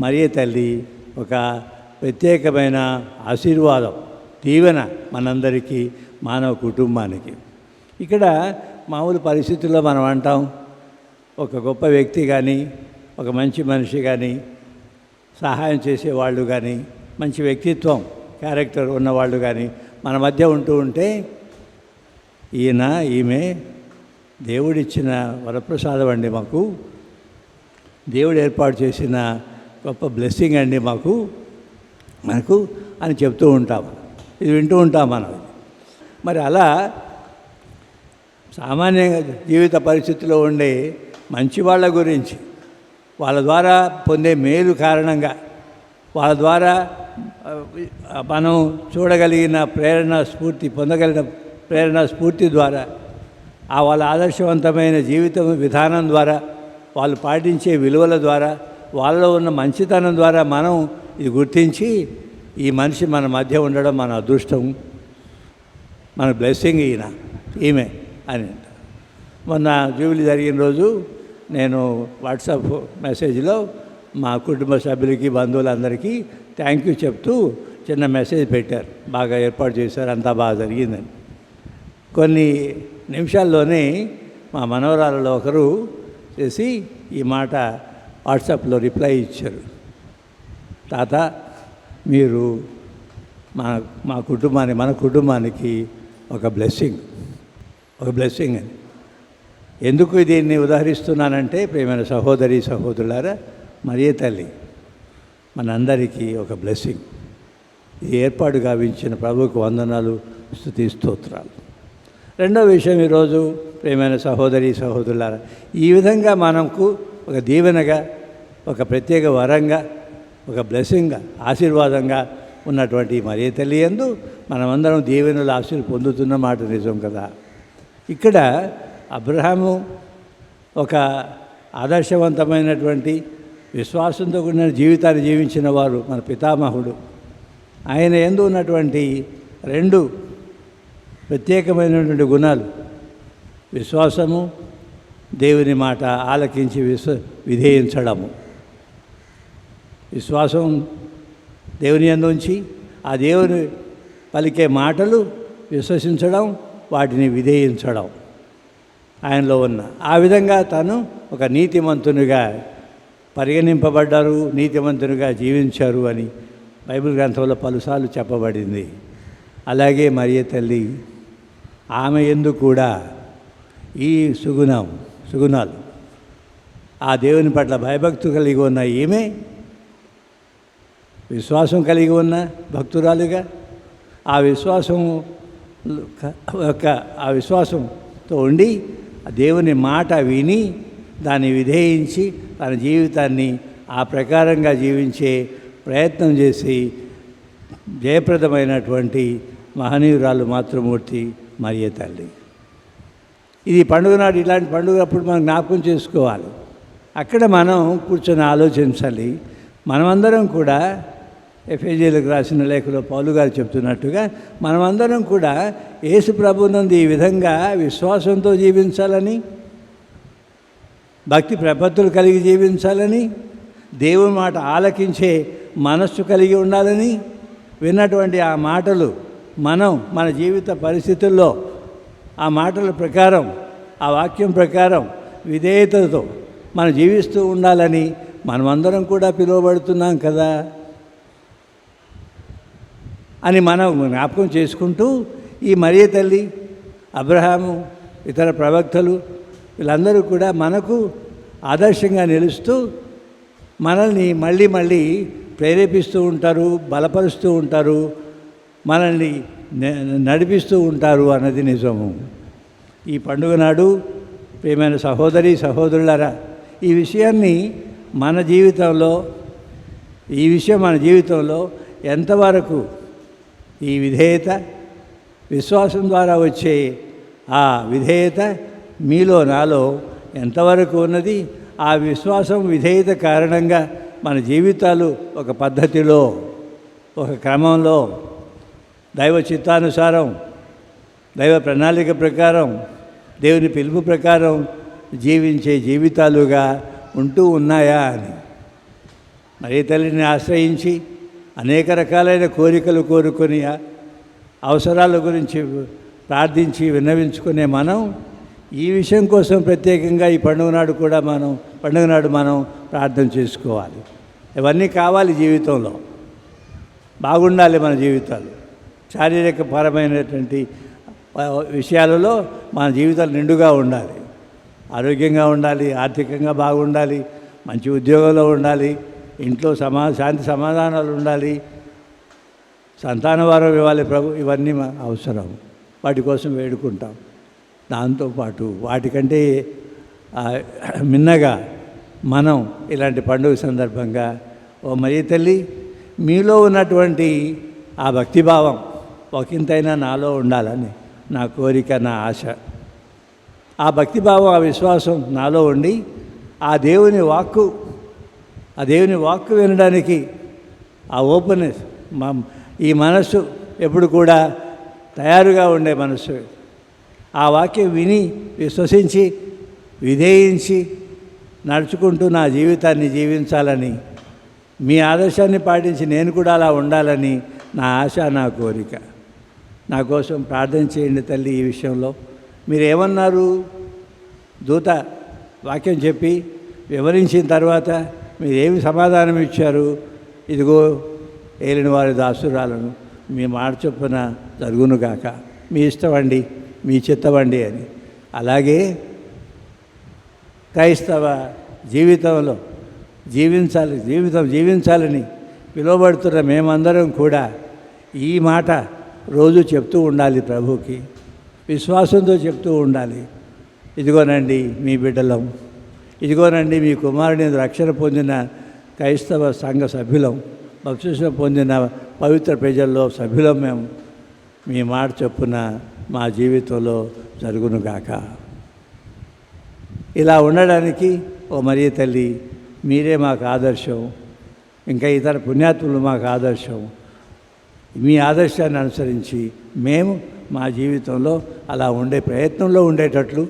మరియ తల్లి ఒక ప్రత్యేకమైన ఆశీర్వాదం, దీవెన మనందరికీ, మానవ కుటుంబానికి. ఇక్కడ మామూలు పరిస్థితుల్లో మనం అంటాం, ఒక గొప్ప వ్యక్తి కానీ, ఒక మంచి మనిషి కానీ, సహాయం చేసేవాళ్ళు కానీ, మంచి వ్యక్తిత్వం, క్యారెక్టర్ ఉన్నవాళ్ళు కానీ మన మధ్య ఉంటూ ఉంటే ఈయన ఈమె దేవుడిచ్చిన వరప్రసాదం అండి, మాకు దేవుడు ఏర్పాటు చేసిన గొప్ప బ్లెస్సింగ్ అండి మనకు అని చెప్తూ ఉంటాం. ఇది వింటూ ఉంటాం మనం. మరి అలా సామాన్యంగా జీవిత పరిస్థితిలో ఉండే మంచి వాళ్ళ గురించి, వాళ్ళ ద్వారా పొందే మేలు కారణంగా, వాళ్ళ ద్వారా మనం చూడగలిగిన ప్రేరణ స్ఫూర్తి, పొందగలిగిన ప్రేరణ స్ఫూర్తి ద్వారా, వాళ్ళ ఆదర్శవంతమైన జీవిత విధానం ద్వారా, వాళ్ళు పాటించే విలువల ద్వారా, వాళ్ళలో ఉన్న మంచితనం ద్వారా మనం ఇది గుర్తించి ఈ మనిషి మన మధ్య ఉండడం మన అదృష్టం, మన బ్లెస్సింగ్ ఈమె అని. మొన్న జూబిలీ జరిగిన రోజు నేను వాట్సాప్ మెసేజ్లో మా కుటుంబ సభ్యులకి, బంధువులందరికీ థ్యాంక్ యూ చెప్తూ చిన్న మెసేజ్ పెట్టారు. బాగా ఏర్పాటు చేశారు, అంతా బాగా జరిగిందని. కొన్ని నిమిషాల్లోనే మా మనవరాలలో ఒకరు చేసి ఈ మాట వాట్సాప్లో రిప్లై ఇచ్చారు. తాత, మీరు మన కుటుంబానికి ఒక బ్లెస్సింగ్ అని. ఎందుకు దీన్ని ఉదాహరిస్తున్నానంటే, ప్రియమైన సహోదరి సహోదరులారా, మరియ తల్లి మనందరికీ ఒక బ్లెస్సింగ్. ఈ ఏర్పాటు గావించిన ప్రభువుకు వందనాలు, స్తుతి స్తోత్రాలు. రెండో విషయం, ఈరోజు ప్రియమైన సహోదరి సహోదరులారా, ఈ విధంగా మనకు ఒక దీవెనగా, ఒక ప్రత్యేక వరంగా, ఒక బ్లెస్సింగ్గా, ఆశీర్వాదంగా ఉన్నటువంటి మరియ తల్లి యందు మనమందరం దీవెనలు ఆశీర్వాదం పొందుతున్న మాట నిజం కదా. ఇక్కడ అబ్రహాము ఒక ఆదర్శవంతమైనటువంటి విశ్వాసంతో కూడిన జీవితాన్ని జీవించిన వారు, మన పితామహుడు. ఆయన యందు ఉన్నటువంటి రెండు ప్రత్యేకమైనటువంటి గుణాలు, విశ్వాసము, దేవుని మాట ఆలకించి విధేయించడము. విశ్వాసం దేవుని యందు ఉంచి ఆ దేవుని పలికే మాటలు విశ్వసించడం, వాటిని విధేయించడం ఆయనలో ఉన్న. ఆ విధంగా తను ఒక నీతిమంతునిగా పరిగణింపబడ్డారు, నీతిమంతునిగా జీవించారు అని బైబిల్ గ్రంథంలో పలుసార్లు చెప్పబడింది. అలాగే మరియ తల్లి, ఆమె యందు కూడా ఈ సుగుణాలు, ఆ దేవుని పట్ల భయభక్తు కలిగి ఉన్న ఈమె, విశ్వాసం కలిగి ఉన్న భక్తురాలుగా, ఆ విశ్వాసంతో ఉండి దేవుని మాట విని దాన్ని విధేయించి తన జీవితాన్ని ఆ ప్రకారంగా జీవించే ప్రయత్నం చేసి జయప్రదమైనటువంటి మహనీయురాలు మాతృమూర్తి మరియ తల్లి. ఇది పండుగ నాడు, ఇలాంటి పండుగ అప్పుడు మనం జ్ఞాపకం చేసుకోవాలి. అక్కడ మనం కూర్చొని ఆలోచించాలి. మనమందరం కూడా ఎఫెసీయులకు రాసిన లేఖలో పౌలు గారు చెప్తున్నట్టుగా మనమందరం కూడా యేసు ప్రభువునందు ఈ విధంగా విశ్వాసంతో జీవించాలని, భక్తి ప్రపత్తులు కలిగి జీవించాలని, దేవుని మాట ఆలకించే మనస్సు కలిగి ఉండాలని, విన్నటువంటి ఆ మాటలు మనం మన జీవిత పరిస్థితుల్లో ఆ మాటల ప్రకారం, ఆ వాక్యం ప్రకారం విధేయతతో మనం జీవిస్తూ ఉండాలని మనమందరం కూడా పిలువబడుతున్నాం కదా అని మనం జ్ఞాపకం చేసుకుంటూ, ఈ మరియ తల్లి, అబ్రహాము, ఇతర ప్రవక్తలు వీళ్ళందరూ కూడా మనకు ఆదర్శంగా నిలుస్తూ మనల్ని మళ్ళీ ప్రేరేపిస్తూ ఉంటారు, బలపరుస్తూ ఉంటారు, మనల్ని నడిపిస్తూ ఉంటారు అన్నది నిజము. ఈ పండుగ నాడు ప్రియమైన సహోదరి సహోదరులారా, ఈ విషయం మన జీవితంలో ఎంతవరకు ఈ విధేయత, విశ్వాసం ద్వారా వచ్చే ఆ విధేయత మీలో నాలో ఎంతవరకు ఉన్నది? ఆ విశ్వాసం, విధేయత కారణంగా మన జీవితాలు ఒక పద్ధతిలో, ఒక క్రమంలో, దైవ చిత్తానుసారం, దైవ ప్రణాళిక ప్రకారం దేవుని పిలుపు ప్రకారం జీవించే జీవితాలుగా ఉంటూ ఉన్నాయా అని. మరి తల్లిని ఆశ్రయించి అనేక రకాలైన కోరికలు కోరుకొని అవసరాల గురించి ప్రార్థించి విన్నవించుకునే మనం ఈ విషయం కోసం ప్రత్యేకంగా ఈ పండుగ నాడు మనం ప్రార్థన చేసుకోవాలి. ఇవన్నీ కావాలి జీవితంలో, బాగుండాలి మన జీవితాలు. శారీరక పరమైనటువంటి విషయాలలో మన జీవితాలు నిండుగా ఉండాలి, ఆరోగ్యంగా ఉండాలి, ఆర్థికంగా బాగుండాలి, మంచి ఉద్యోగంలో ఉండాలి, ఇంట్లో శాంతి సమాధానాలు ఉండాలి, సంతానవారం ఇవ్వాలి ప్రభు. ఇవన్నీ అవసరం, వాటి కోసం వేడుకుంటాం. దాంతోపాటు వాటికంటే మిన్నగా మనం ఇలాంటి పండుగ సందర్భంగా ఓ మరియ తల్లి, మీలో ఉన్నటువంటి ఆ భక్తిభావం ఒకంతైనా నాలో ఉండాలని నా కోరిక, నా ఆశ. ఆ భక్తిభావం, ఆ విశ్వాసం నాలో ఉండి ఆ దేవుని వాక్కు వినడానికి ఆ ఓపెన్నెస్, ఈ మనస్సు ఎప్పుడు కూడా తయారుగా ఉండే మనస్సు, ఆ వాక్యం విని విశ్వసించి విధేయించి నడుచుకుంటూ నా జీవితాన్ని జీవించాలని, మీ ఆదర్శాన్ని పాటించి నేను కూడా అలా ఉండాలని నా ఆశ, నా కోరిక. నా కోసం ప్రార్థన చేయండి తల్లి. ఈ విషయంలో మీరు ఏమన్నారు? దూత వాక్యం చెప్పి వివరించిన తర్వాత మీరేమి సమాధానం ఇచ్చారు? ఇదిగో ఏలిన వారి దాసురాలను, మీ మాట చొప్పున జరుగునుగాక, మీ ఇష్టమండి, మీ చిత్తమండి అని. అలాగే క్రైస్తవ జీవితంలో జీవించాలని పిలువబడుతున్న మేమందరం కూడా ఈ మాట రోజు చెప్తూ ఉండాలి ప్రభువుకి, విశ్వాసంతో చెప్తూ ఉండాలి. ఇదిగోనండి మీ బిడ్డలం, ఇదిగోనండి మీ కుమారుని రక్షణ పొందిన క్రైస్తవ సంఘ సభ్యులం, బప్తిస్మం పొందిన పవిత్ర ప్రజల్లో సభ్యులం మేము. మీ మాట చొప్పున మా జీవితంలో జరుగునుగాక. ఇలా ఉండడానికి ఓ మరియ తల్లి మీరే మాకు ఆదర్శం, ఇంకా ఇతర పుణ్యాత్ములు మాకు ఆదర్శం. మీ ఆదర్శాన్ని అనుసరించి మేము మా జీవితంలో అలా ఉండే ప్రయత్నంలో ఉండేటట్లు,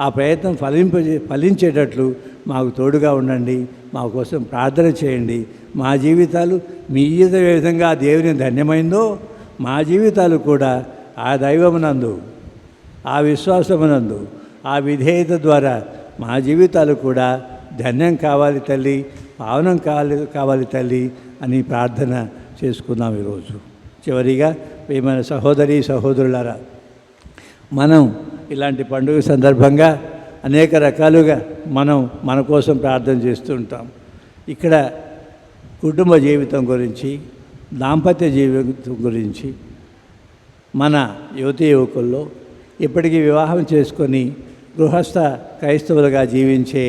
ఆ ప్రయత్నం ఫలించేటట్లు మాకు తోడుగా ఉండండి. మా కోసం ప్రార్థన చేయండి. మా జీవితాలు మీ విధంగా దేవుని ధన్యమైందో మా జీవితాలు కూడా ఆ దైవమునందు, ఆ విశ్వాసమునందు, ఆ విధేయత ద్వారా మా జీవితాలు కూడా ధన్యం కావాలి తల్లి, పావనం కావాలి తల్లి అని ప్రార్థన చేసుకుందాం ఈరోజు. చివరిగా ప్రియమైన సహోదరి సహోదరులారా, మనం ఇలాంటి పండుగ సందర్భంగా అనేక రకాలుగా మన కోసం ప్రార్థన చేస్తూ ఉంటాం. ఇక్కడ కుటుంబ జీవితం గురించి, దాంపత్య జీవితం గురించి, మన యువతీ యువకుల్లో ఇప్పటికీ వివాహం చేసుకొని గృహస్థ క్రైస్తవులుగా జీవించే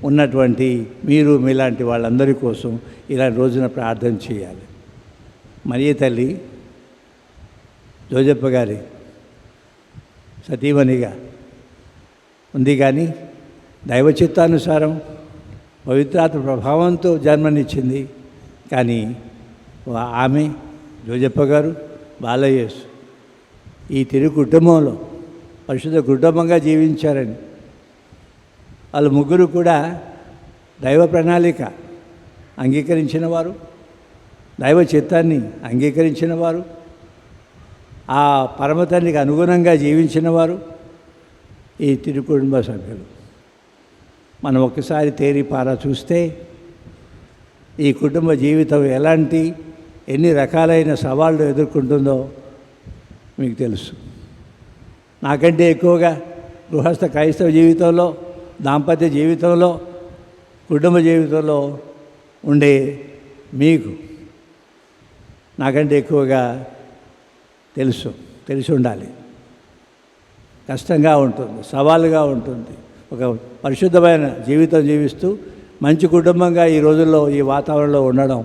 ఉన్నటువంటి మీరు, మీలాంటి వాళ్ళందరి కోసం ఇలాంటి రోజున ప్రార్థన చేయాలి. మరియ తల్లి జోజప్ప గారి సతీమణిగా ఉంది, కానీ దైవ చిత్తానుసారం పవిత్రాత్మ ప్రభావంతో జన్మనిచ్చింది. కానీ ఆమె జోజప్ప గారు, బాలయేసు ఈ తిరు కుటుంబంలో పరిశుద్ధ కుటుంబంగా జీవించారని, వాళ్ళు ముగ్గురు కూడా దైవ ప్రణాళిక అంగీకరించిన వారు, దైవ చిత్తాన్ని అంగీకరించిన వారు, ఆ పరమతానికి అనుగుణంగా జీవించిన వారు ఈ తిరు కుటుంబ సభ్యులు. మనం ఒక్కసారి తేరిపారా చూస్తే ఈ కుటుంబ జీవితం ఎన్ని రకాలైన సవాళ్ళు ఎదుర్కొంటుందో మీకు తెలుసు. నాకంటే ఎక్కువగా గృహస్థ క్రైస్తవ జీవితంలో, దాంపత్య జీవితంలో, కుటుంబ జీవితంలో ఉండే మీకు నాకంటే ఎక్కువగా తెలిసి ఉండాలి. కష్టంగా ఉంటుంది, సవాలుగా ఉంటుంది. ఒక పరిశుద్ధమైన జీవితం జీవిస్తూ మంచి కుటుంబంగా ఈ రోజుల్లో ఈ వాతావరణంలో ఉండడం.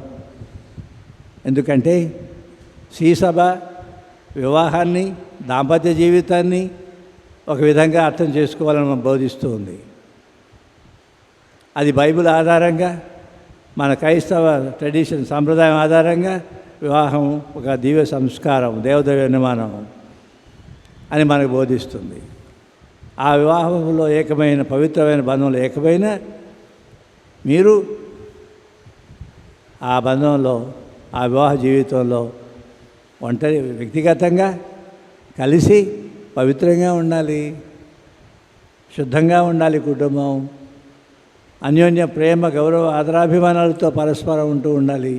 ఎందుకంటే శ్రీసభ వివాహాన్ని, దాంపత్య జీవితాన్ని ఒక విధంగా అర్థం చేసుకోవాలని మనం బోధిస్తూ ఉంది. అది బైబిల్ ఆధారంగా, మన క్రైస్తవ ట్రెడిషన్ సాంప్రదాయం ఆధారంగా వివాహం ఒక దివ్య సంస్కారం, దేవదైవ నిర్మాణం అని మనకు బోధిస్తుంది. ఆ వివాహంలో ఏకమైన పవిత్రమైన బంధంలో ఏకమైన మీరు ఆ బంధంలో ఆ వివాహ జీవితంలో ఒంటరి వ్యక్తిగతంగా కలిసి పవిత్రంగా ఉండాలి, శుద్ధంగా ఉండాలి. కుటుంబం అన్యోన్య ప్రేమ గౌరవ ఆదరాభిమానాలతో పరస్పరం ఉంటూ ఉండాలి.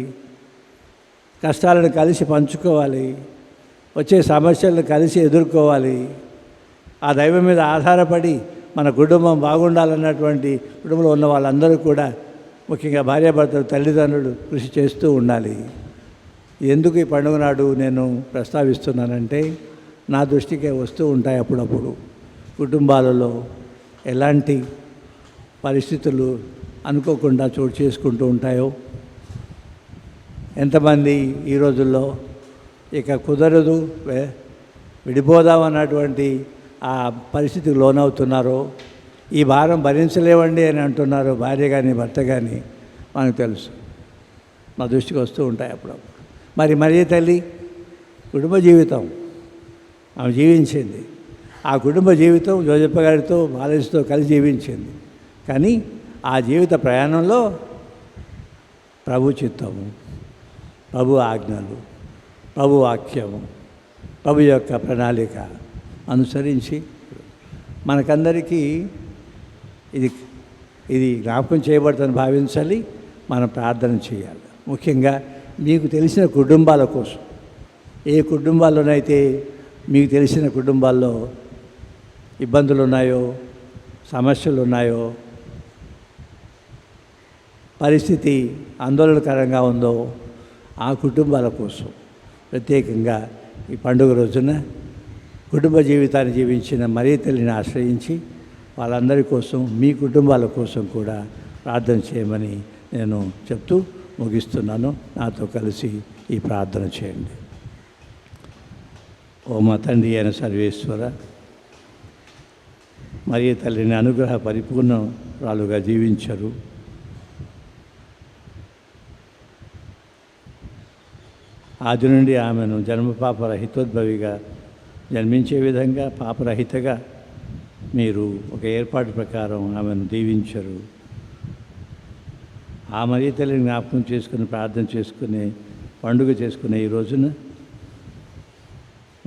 కష్టాలను కలిసి పంచుకోవాలి, వచ్చే సమస్యలను కలిసి ఎదుర్కోవాలి. ఆ దైవం మీద ఆధారపడి మన కుటుంబం బాగుండాలన్నటువంటి కుటుంబంలో ఉన్న వాళ్ళందరూ కూడా, ముఖ్యంగా భార్యాభర్తలు, తల్లిదండ్రులు కృషి చేస్తూ ఉండాలి. ఎందుకు ఈ పండుగ నాడు నేను ప్రస్తావిస్తున్నానంటే, నా దృష్టికే వస్తూ ఉంటాయి అప్పుడప్పుడు కుటుంబాలలో ఎలాంటి పరిస్థితులు అనుకోకుండా చోటు చేసుకుంటూ ఉంటాయో. ఎంతమంది ఈ రోజుల్లో ఇక కుదరదు, విడిపోదామన్నటువంటి ఆ పరిస్థితికి లోనవుతున్నారో, ఈ భారం భరించలేవండి అని అంటున్నారు భార్య కానీ భర్త కానీ, మనకు తెలుసు. మా దృష్టికి వస్తూ ఉంటాయి అప్పుడప్పుడు. మరి తల్లి కుటుంబ జీవితం ఆమె జీవించింది. ఆ కుటుంబ జీవితం జోజప్ప గారితో బాలయ్యతో కలిసి జీవించింది. కానీ ఆ జీవిత ప్రయాణంలో ప్రభు చిత్తము, ప్రభు ఆజ్ఞలు, ప్రభు వాక్యము, ప్రభు యొక్క ప్రణాళిక అనుసరించి మనకందరికీ ఇది జ్ఞాపకం చేయబడుతుందని భావించాలి. మనం ప్రార్థన చేయాలి. ముఖ్యంగా మీకు తెలిసిన కుటుంబాల కోసం, ఏ కుటుంబాల్లోనైతే మీకు తెలిసిన కుటుంబాల్లో ఇబ్బందులు ఉన్నాయో, సమస్యలు ఉన్నాయో, పరిస్థితి ఆందోళనకరంగా ఉందో, ఆ కుటుంబాల కోసం ప్రత్యేకంగా ఈ పండుగ రోజున కుటుంబ జీవితాన్ని జీవించిన మరియ తల్లిని ఆశ్రయించి వాళ్ళందరి కోసం, మీ కుటుంబాల కోసం కూడా ప్రార్థన చేయమని నేను చెప్తూ ముగిస్తున్నాను. నాతో కలిసి ఈ ప్రార్థన చేయండి. ఓ మా తండ్రి అయిన సర్వేశ్వర, మరియ తల్లిని అనుగ్రహ పరిపూర్ణరాలుగా జీవించరు. ఆది నుండి ఆమెను జన్మపాపరహితోద్భవిగా జన్మించే విధంగా పాపరహితగా మీరు ఒక ఏర్పాటు ప్రకారం ఆమెను దీవించరు. ఆ మరియ తల్లిని జ్ఞాపకం చేసుకుని ప్రార్థన చేసుకునే పండుగ చేసుకునే ఈ రోజున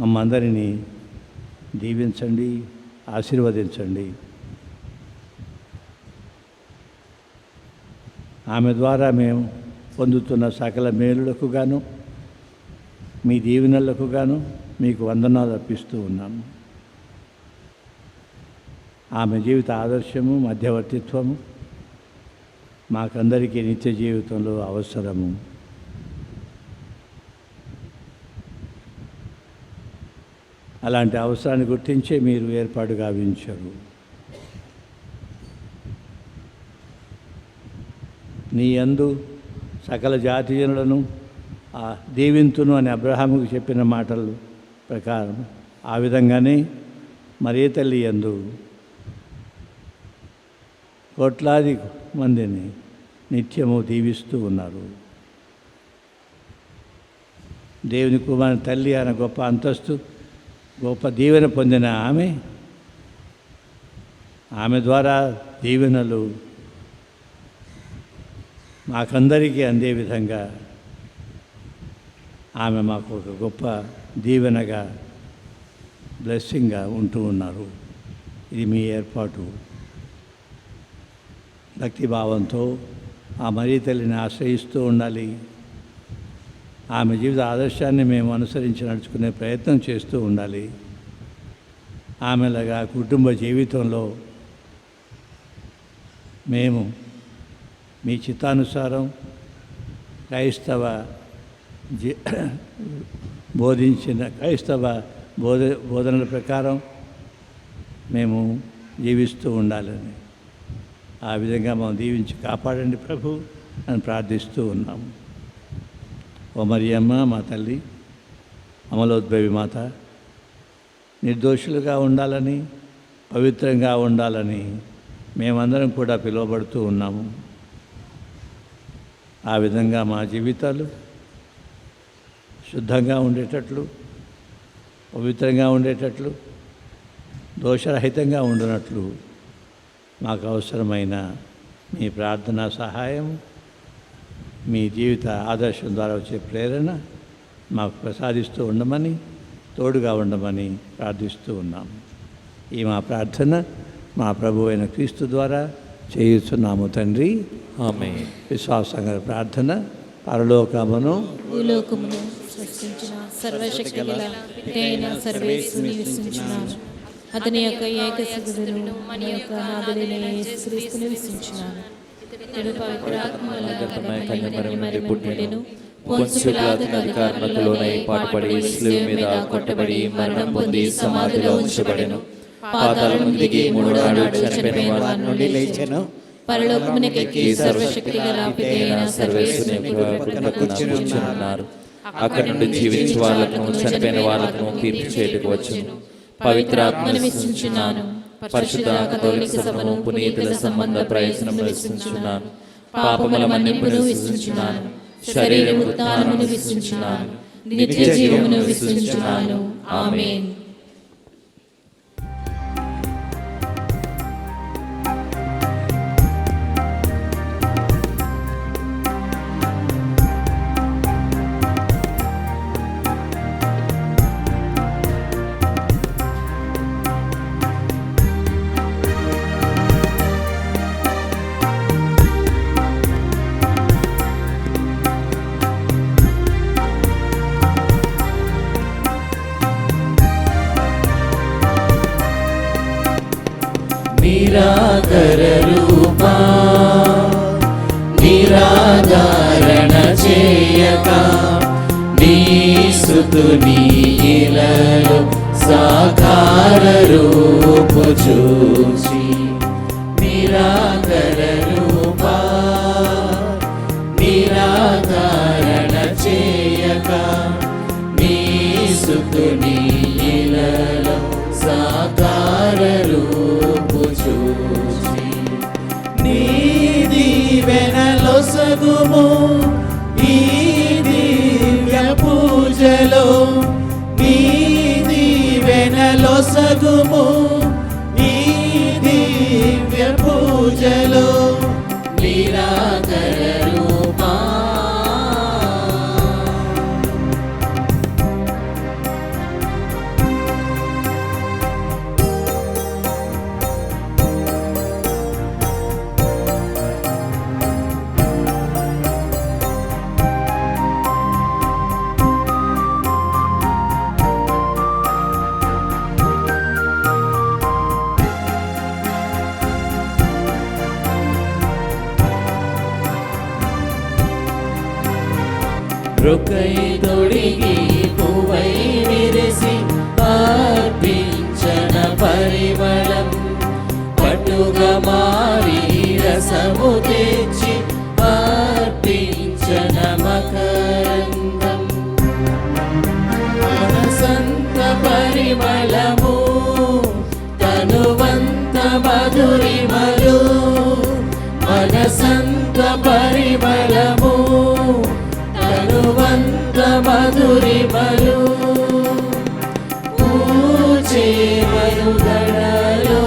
మమ్మందరినీ దీవించండి, ఆశీర్వదించండి. ఆమె ద్వారా మేము పొందుతున్న సకల మేలులకు గాను, మీ దీవెనలకు గాను మీకు వందనాలు అర్పిస్తూ ఉన్నాము. ఆమె జీవిత ఆదర్శము, మధ్యవర్తిత్వము మాకందరికీ నిత్య జీవితంలో అవసరము. అలాంటి అవసరాన్ని గుర్తించే మీరు ఏర్పాటు గావించరు. నీ యందు సకల జాతీయులను దీవింతును అని అబ్రహాముకు చెప్పిన మాటల ప్రకారం ఆ విధంగానే మరియ తల్లి యందు కోట్లాది మందిని నిత్యము దీవిస్తూ ఉన్నారు. దేవుని కుమారుని తల్లి అనే గొప్ప అంతస్తు, గొప్ప దీవెన పొందిన ఆమె ద్వారా దీవెనలు మాకందరికీ అందే విధంగా ఆమె మాకు ఒక గొప్ప దీవెనగా, బ్లెస్సింగ్గా ఉంటూ ఉన్నారు. ఇది మీ ఏర్పాటు. భక్తిభావంతో ఆ మరియ తల్లిని ఆశ్రయిస్తూ ఉండాలి. ఆమె జీవిత ఆదర్శాన్ని మేము అనుసరించి నడుచుకునే ప్రయత్నం చేస్తూ ఉండాలి. ఆమెలాగా కుటుంబ జీవితంలో మేము మీ చిత్తానుసారం క్రైస్తవ బోధించిన బోధనల ప్రకారం మేము జీవిస్తూ ఉండాలని, ఆ విధంగా మనం దీవించి కాపాడండి ప్రభు అని ప్రార్థిస్తూ ఉన్నాము. ఓ మరియమ్మ, మా తల్లి, అమలోద్భవి మాత, నిర్దోషులుగా ఉండాలని, పవిత్రంగా ఉండాలని మేమందరం కూడా పిలువబడుతూ ఉన్నాము. ఆ విధంగా మా జీవితాలు శుద్ధంగా ఉండేటట్లు, పవిత్రంగా ఉండేటట్లు, దోషరహితంగా ఉండునట్లు మాకు అవసరమైన మీ ప్రార్థనా సహాయం, మీ జీవిత ఆదర్శం ద్వారా వచ్చే ప్రేరణ మాకు ప్రసాదిస్తూ ఉండమని, తోడుగా ఉండమని ప్రార్థిస్తూ ఉన్నాము. ఈ మా ప్రార్థన మా ప్రభు అయిన క్రీస్తు ద్వారా చేయుచున్నాము తండ్రి. ఆమేన్. విశ్వాసంగా ప్రార్థన. పరలోకమును భూలోకమును సృష్టించిన సర్వశక్తి గల పితైన సర్వేశ్వరుని విశ్వసించున్నాను. అతని యొక్క ఏకసుగుడును మన యొక్క నాథుడైన యేసుక్రీస్తుని విశ్వసించున్నాను. ఇతడు పవిత్రాత్మ వలన కన్యమరియు మరి పుట్టెను. పొన్సు పిలాతు అధికారములకు లోనై పాటుపడి శిలువ మీద కొట్టబడి మరణం పొంది సమాధిలో ఉంచబడెను. పాతాళము దిగి 3వ నాడు చనిపోయిన వారి నుండి లేచెను. పరలోకమునకెక్కి సర్వశక్తి గల పితైన సర్వేశ్వరుని కుడి కూర్చున్నారు. అక్కడి నుండి జీవించే వాళ్ళను చనిపోయిన వాళ్ళను తీర్పు చేయుటకు వచ్చును. పవిత్రాత్మను విశ్వసించున్నాను. పరిశుద్ధ కథోలిక సభను పునీతుల సంబంధ ప్రయోజనములు విశ్వసించున్నాను. పాపముల మన్నింపును విశ్వసించున్నాను. శరీర ఉత్థానమును విశ్వసించున్నాను. నిత్య జీవమును విశ్వసించున్నాను. ఆమేన్. నిరాకర రూపా నిరాధారణ చేయక నీ సుతుని ఇలలో సాకార రూపు చూచి నిరాకర రూపా నిరాధారణ చేయక నీ సుతుని ఇలలో సాకార రూపు చూచి నీ దీవెనలో సగుము ఈ దివ్య పూజలో నీ దీవెనలో సగుము ఈ దివ్య పూజలో నిరాకర రూపా రొకై తొడిగి పువ్వై విరిసి అర్పించన పరిమళం పట్టుగా మారి రసము తెచ్చి అర్పించన మకరందం మనసంత పరిమళము తనువంత మధురిమలు మనసంత పరిమళము తనువంత మధురిమలు పూజే మరుగడలో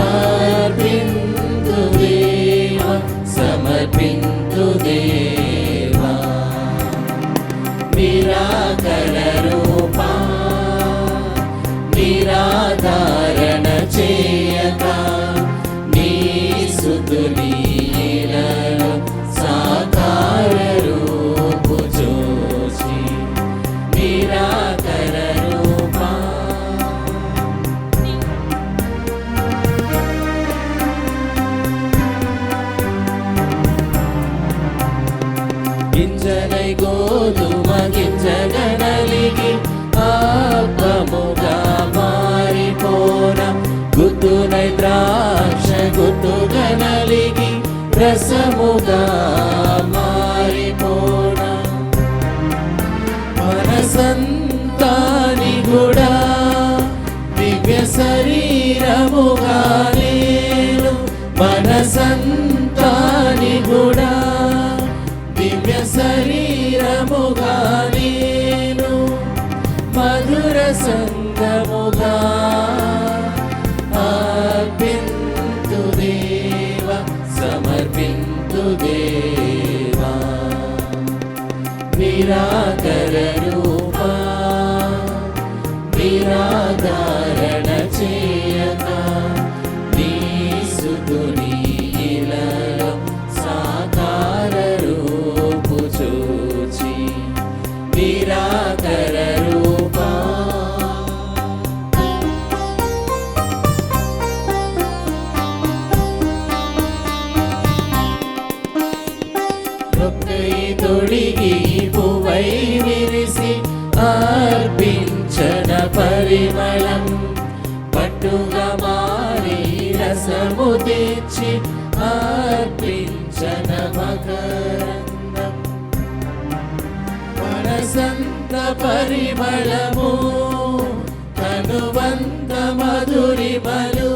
అర్పింతు దేవ సమర్పింతు దేవా నిరాకర రూపా నిరాధారణ చేయక నీ సుతుని ఇలలో సాకార రూపు చూచి నిరాకర రూపా తొడిగి పువ్వై విరిసి అర్పించన పరిమళం పట్టుగా మారి రసము తెచ్చి అర్పించన మకరందం మనసంత పరిమళము తనువంత మధురిమలు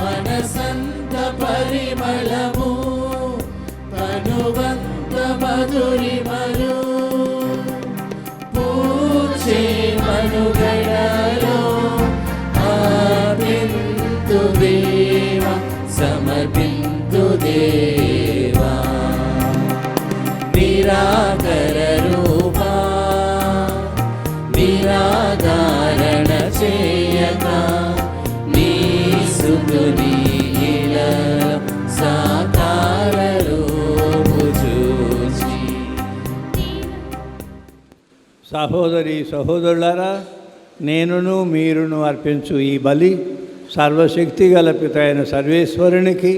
మనసంత పరిమళము తనువంత మధురిమలు పూచే మనుగడలో ఆపింతు దేవా సమర్పింతు దేవా నిరాకర రూపా నిరాధారణ చేయక నీ సుతుని ఇలలో సాకార రూపు చూచి. సహోదరి సహోదరులారా, నేనును మీరును అర్పించు ఈ బలి సర్వశక్తి గల పితైన సర్వేశ్వరునికి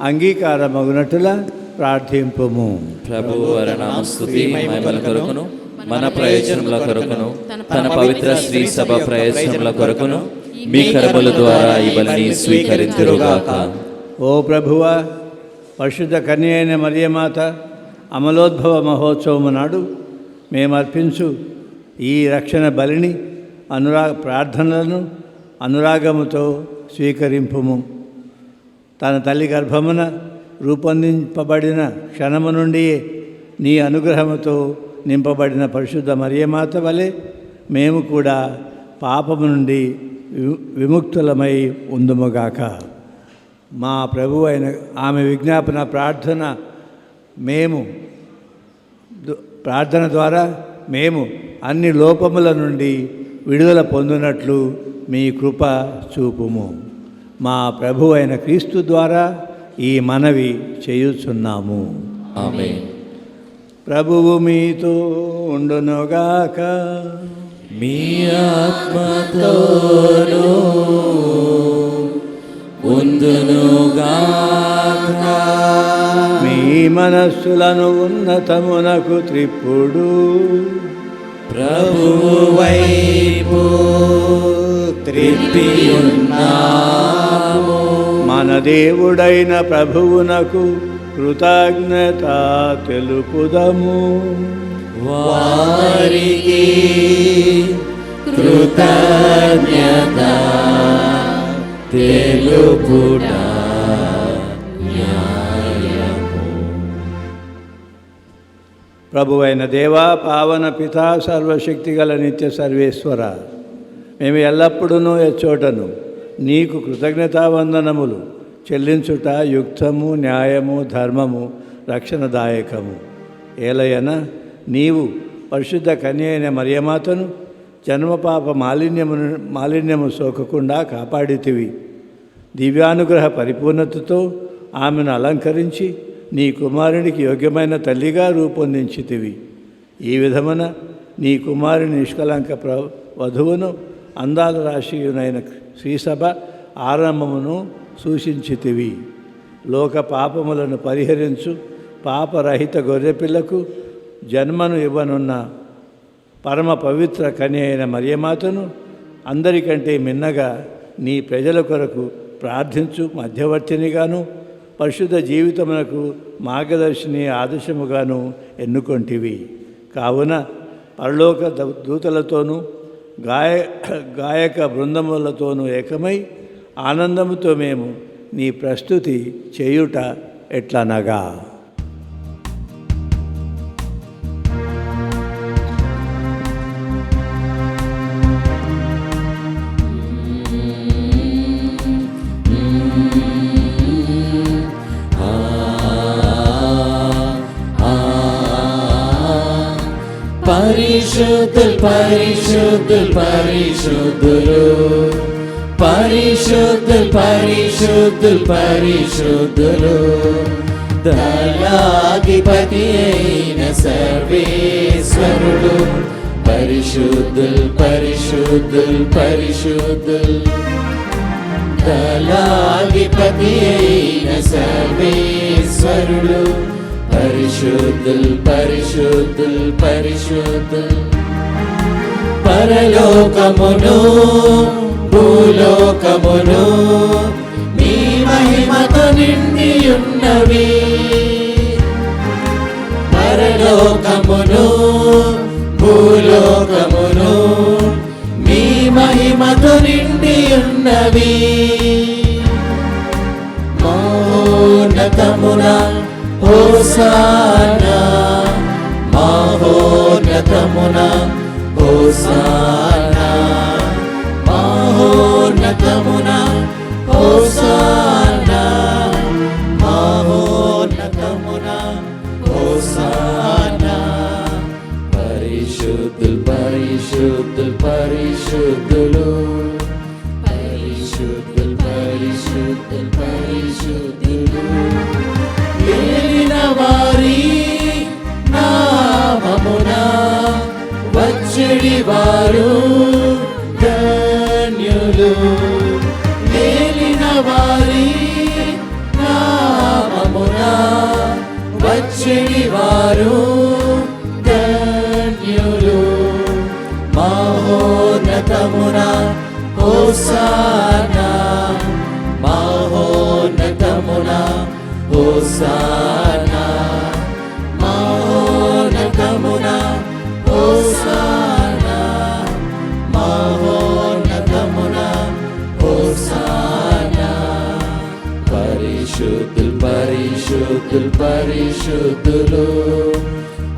అంగీకారమగునట్టులా ప్రార్థింపుము. ప్రభువు వారి నామస్తుతి మహిమల కొరకును మన ప్రయోజనముల కొరకును తన పవిత్ర శ్రీ సభ ప్రయోజనముల కొరకును మీ కరముల ద్వారా ఈ బలిని స్వీకరింతురుగాక. ఓ ప్రభువా, పరిశుద్ధ కన్య అయిన మరియమాత అమలోద్భవ మహోత్సవము నాడు మేము అర్పించు ఈ రక్షణ బలిని ప్రార్థనలను అనురాగముతో స్వీకరింపుము. తన తల్లి గర్భమున రూపొందింపబడిన క్షణము నుండి నీ అనుగ్రహముతో నింపబడిన పరిశుద్ధ మరియమాత వలె మేము కూడా పాపము నుండి విముక్తులమై ఉందుముగాక. మా ప్రభు అయిన ఆమె విజ్ఞాపన ప్రార్థన ద్వారా మేము అన్ని లోపముల నుండి విడుదల పొందినట్లు మీ కృప చూపుము. మా ప్రభు అయిన క్రీస్తు ద్వారా ఈ మనవి చేయుచున్నాము. ఆమేన్. ప్రభువు మీతో ఉండునుగాక. మీ ఆత్మతోనూ ఉండునుగాక. మీ మనస్సులను ఉన్నతమునకు త్రిప్పుడు ప్రభువు వైపు త్రిప్పియున్నాము. మన దేవుడైన ప్రభువునకు కృతజ్ఞత తెలుపుదము. వారికి కృతజ్ఞత తెలుపుట న్యాయము. ప్రభువైన దేవా, పావన పితా, సర్వశక్తి గల నిత్య సర్వేశ్వర, మేము ఎల్లప్పుడూ ఎచ్చోటను నీకు కృతజ్ఞతావందనములు చెల్లించుట యుక్తము, న్యాయము, ధర్మము, రక్షణదాయకము. నీవు పరిశుద్ధ కన్య అయిన మరియమాతను జన్మపాప మాలిన్యము సోకకుండా కాపాడితివి. దివ్యానుగ్రహ పరిపూర్ణతతో ఆమెను అలంకరించి నీ కుమారునికి యోగ్యమైన తల్లిగా రూపొందించితివి. ఈ విధమున నీ కుమారుని నిష్కలంక వధువును అందాల రాశియునైన శ్రీసభ ఆరంభమును సూచించితివి. లోక పాపములను పరిహరించు పాపరహిత గొర్రెపిల్లకు జన్మను ఇవ్వనున్న పరమ పవిత్ర కన్య అయిన మరియమాతను అందరికంటే మిన్నగా నీ ప్రజల కొరకు ప్రార్థించు మధ్యవర్తినిగాను పరిశుద్ధ జీవితమునకు మార్గదర్శిని ఆదర్శముగాను ఎన్నుకొంటివి. కావున పరలోక దూతలతోనూ గాయక బృందములతోనూ ఏకమై ఆనందముతో మేము నీ ప్రస్తుతి చేయుట ఎట్లనగా. పరిశుద్ధులు పరిశుద్ధులు పరిశుద్ధులు పరిశుద్ధులు పరిశుద్ధులు పరిశుద్ధులు దళాధిపతి అయిన సర్వేశ్వరుడు పరిశుద్ధులు పరిశుద్ధులు పరిశుద్ధులు దళాధిపతి అయిన సర్వేశ్వరుడు పరిశుద్ధుల్ పరిశుద్ధుల్ పరిశుద్ధుల్ పరలోకమును భూలోకమును మీ మహిమతో నిండియున్నవి. పరలోకమును భూలోకమును మీ మహిమతో నిండియున్నవి. మహోన్నతమున హోసానా మహోన్నతమున హోసానా మహోన్నతమున హోసానా మహోన్నతమున హోసానా. పరిశుద్ధుల్ పరిశుద్ధుల్ పరిశుద్ధులు పరిశుద్ధుల్ పరిశుద్ధుల్ పరిశుద్ధులు ఏలిన వారి నామమున వచ్చడి వారు ధన్యులు. ఏలిన వారి నామమున వచ్చడి వారు ధన్యులు. మహోన్నతమున హోసానా మహోన్నతమున హోసానా మహోన్నతమున హోసానా మహోన్నతమున హోసానా. పరిశుద్ధుల్ పరిశుద్ధుల్ పరిశుద్ధులు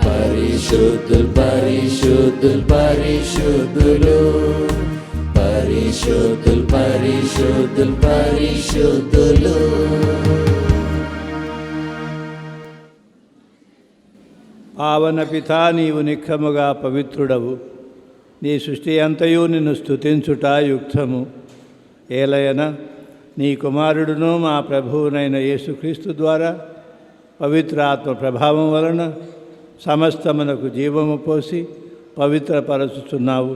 పరిశుద్ధుల్ పరిశుద్ధుల్ పరిశుద్ధులు పరిశుద్ధుల్ పరిశుద్ధుల్ పరిశుద్ధులు. పావన పితా, నీవు నిఖముగా పవిత్రుడవు. నీ సృష్టి అంతయు నిన్ను స్తుతించుట యుక్తము. ఏలయన నీ కుమారుడును మా ప్రభువునైన యేసుక్రీస్తు ద్వారా పవిత్ర ఆత్మ ప్రభావం వలన సమస్తమునకు జీవము పోసి పవిత్రపరచుచున్నావు.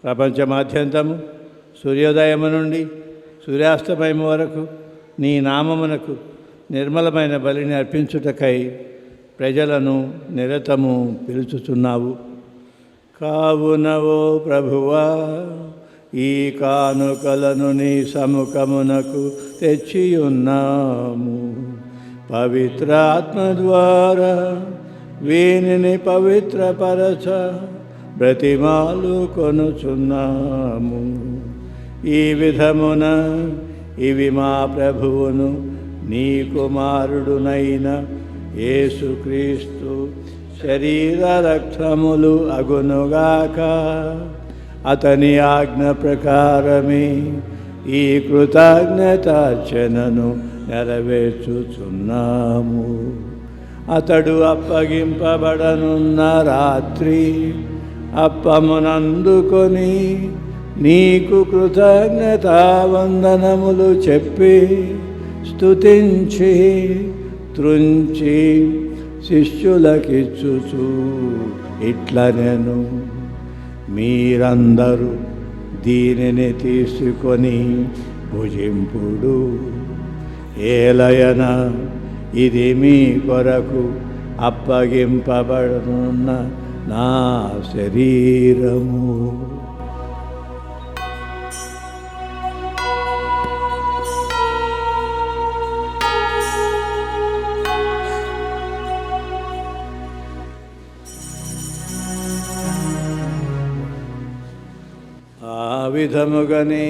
ప్రపంచమాద్యంతము సూర్యోదయము నుండి సూర్యాస్తమయము వరకు నీ నామమునకు నిర్మలమైన బలిని అర్పించుటకై ప్రజలను నిరతము పిలుచుచున్నావు. కావున ఓ ప్రభువా, ఈ కానుకలను నీ సముఖమునకు తెచ్చియున్నాము. పవిత్రాత్మ ద్వారా వీనిని పవిత్రపరచ బ్రతిమాలు కొనుచున్నాము. ఈ విధమున ఇవి మా ప్రభువును నీ కుమారుడునైన యేసుక్రీస్తు శరీర రక్తములు అగునుగాక. అతని ఆజ్ఞ ప్రకారమే ఈ కృతజ్ఞతార్చనను నెరవేర్చుచున్నాము. అతడు అప్పగింపబడనున్న రాత్రి అప్పమునందుకొని నీకు కృతజ్ఞతావందనములు చెప్పి స్తుతించి త్రుంచి శిష్యులకిచ్చుచు ఇట్లనెను, మీరందరూ దీనిని తీసుకొని భుజింపుడు. ఏలయన ఇది మీ కొరకు అప్పగింపబడనున్న నా శరీరము. ఆ విధముగనే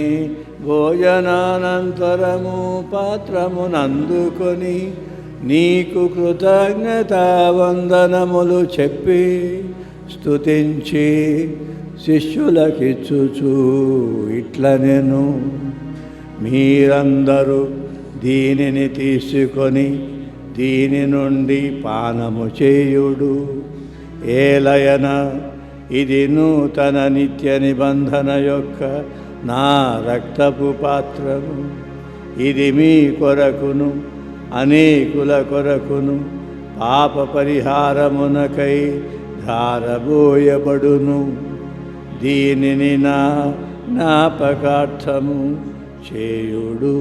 భోజనానంతరము పాత్రమునందుకొని నీకు కృతజ్ఞతావందనములు చెప్పి స్తుతించి శిష్యులకిచ్చుచు ఇట్లనెను, మీరందరూ దీనిని తీసుకొని దీని నుండి పానము చేయుడు. ఏలయన ఇది నూతన నిత్య నిబంధన యొక్క నా రక్తపు పాత్రము. ఇది మీ కొరకును అనేకుల కొరకును పాప పరిహారమునకై ధారబోయబడును. దీనిని నా జ్ఞాపకార్థము చేయుడు.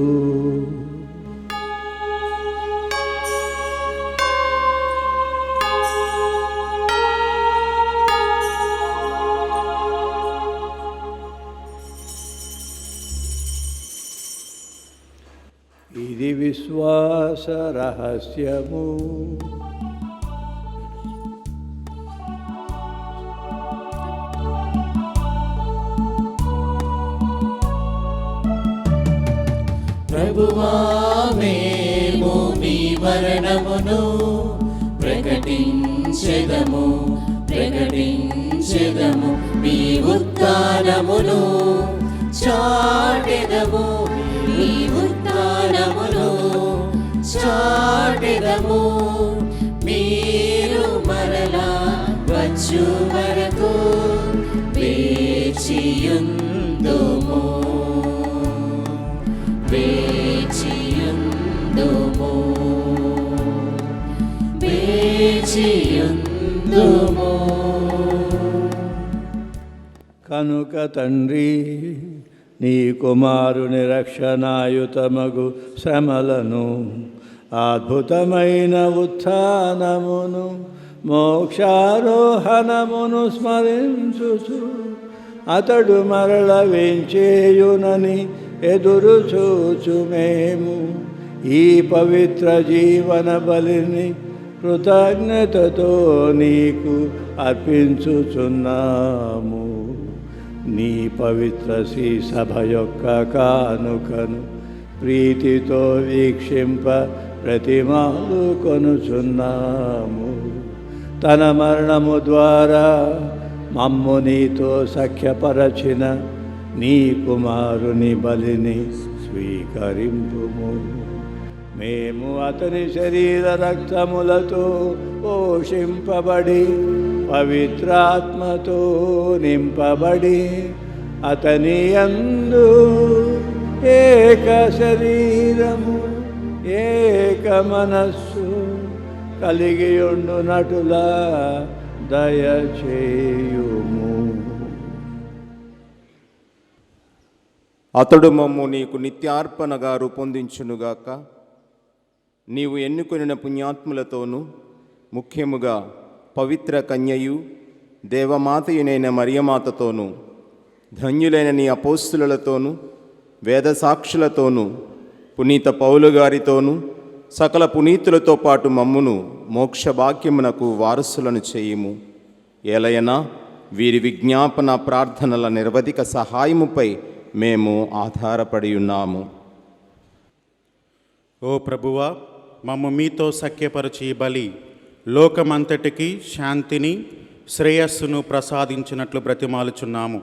విశ్వాస రహస్యము. ప్రభువా మేము మీ మరణమును ప్రకటించెదము మీ ఉత్థానమును చాటెదము మీరు మరలా వచ్చు వరకు వేచియుందుము కనుక తండ్రి, నీ కుమారుని రక్షణాయుతమగు శ్రమలను, అద్భుతమైన ఉత్థానమును, మోక్షారోహణమును స్మరించుచు అతడు మరల వేంచేయునని ఎదురు చూచు మేము ఈ పవిత్ర జీవన బలిని కృతజ్ఞతతో నీకు అర్పించుచున్నాము. నీ పవిత్ర శ్రీ సభ యొక్క కానుకను ప్రీతితో వీక్షింప ప్రతిమాలు కొనుచున్నాము. తన మరణము ద్వారా మమ్ము నీతో సఖ్యపరచిన నీ కుమారుని బలిని స్వీకరింపుము. మేము అతని శరీర రక్తములతో పోషింపబడి పవిత్రాత్మతో నింపబడి అతని యందు ఏక శరీరము ఏక మనస్సు కలిగి ఉండునటులా దయచేయుము. అతడు మమ్ము నీకు నిత్యార్పణగా రూపొందించునుగాక. నీవు ఎన్నుకొనిన పుణ్యాత్ములతోనూ ముఖ్యముగా పవిత్ర కన్యయు దేవమాతయునైన మరియమాతతోనూ ధన్యులైన నీ అపోస్తులతోనూ వేద సాక్షులతోనూ పునీత పౌలు గారితోనూ సకల పునీతులతో పాటు మమ్మును మోక్షభాగ్యమునకు వారసులను చేయుము. ఏలయనా వీరి విజ్ఞాపన ప్రార్థనల నిరవధిక సహాయముపై మేము ఆధారపడి ఉన్నాము. ఓ ప్రభువా, మమ్ము మీతో సఖ్యపరచి బలి లోకమంతటికి శాంతిని శ్రేయస్సును ప్రసాదించినట్లు బ్రతిమాలుచున్నాము.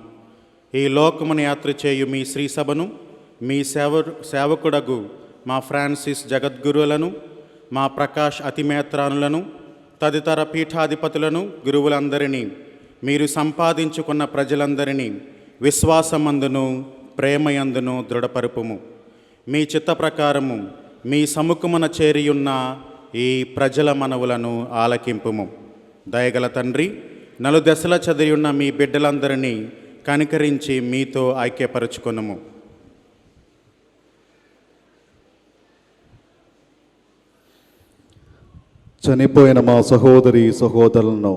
ఈ లోకమును యాత్ర చేయు మీ శ్రీసభను, మీ సేవకుడగు మా ఫ్రాన్సిస్ జగద్గురువులను, మా ప్రకాష్ అతిమేత్రానులను, తదితర పీఠాధిపతులను, గురువులందరినీ, మీరు సంపాదించుకున్న ప్రజలందరినీ విశ్వాసమందును ప్రేమయందును దృఢపరుపుము. మీ చిత్త ప్రకారము మీ సముఖమున చేరియున్న ఈ ప్రజల మనవులను ఆలకింపుము. దయగల తండ్రి, నలుదెసల చదివియున్న మీ బిడ్డలందరినీ కనికరించి మీతో ఐక్యపరచుకొనుము. చనిపోయిన మా సహోదరి సహోదరులను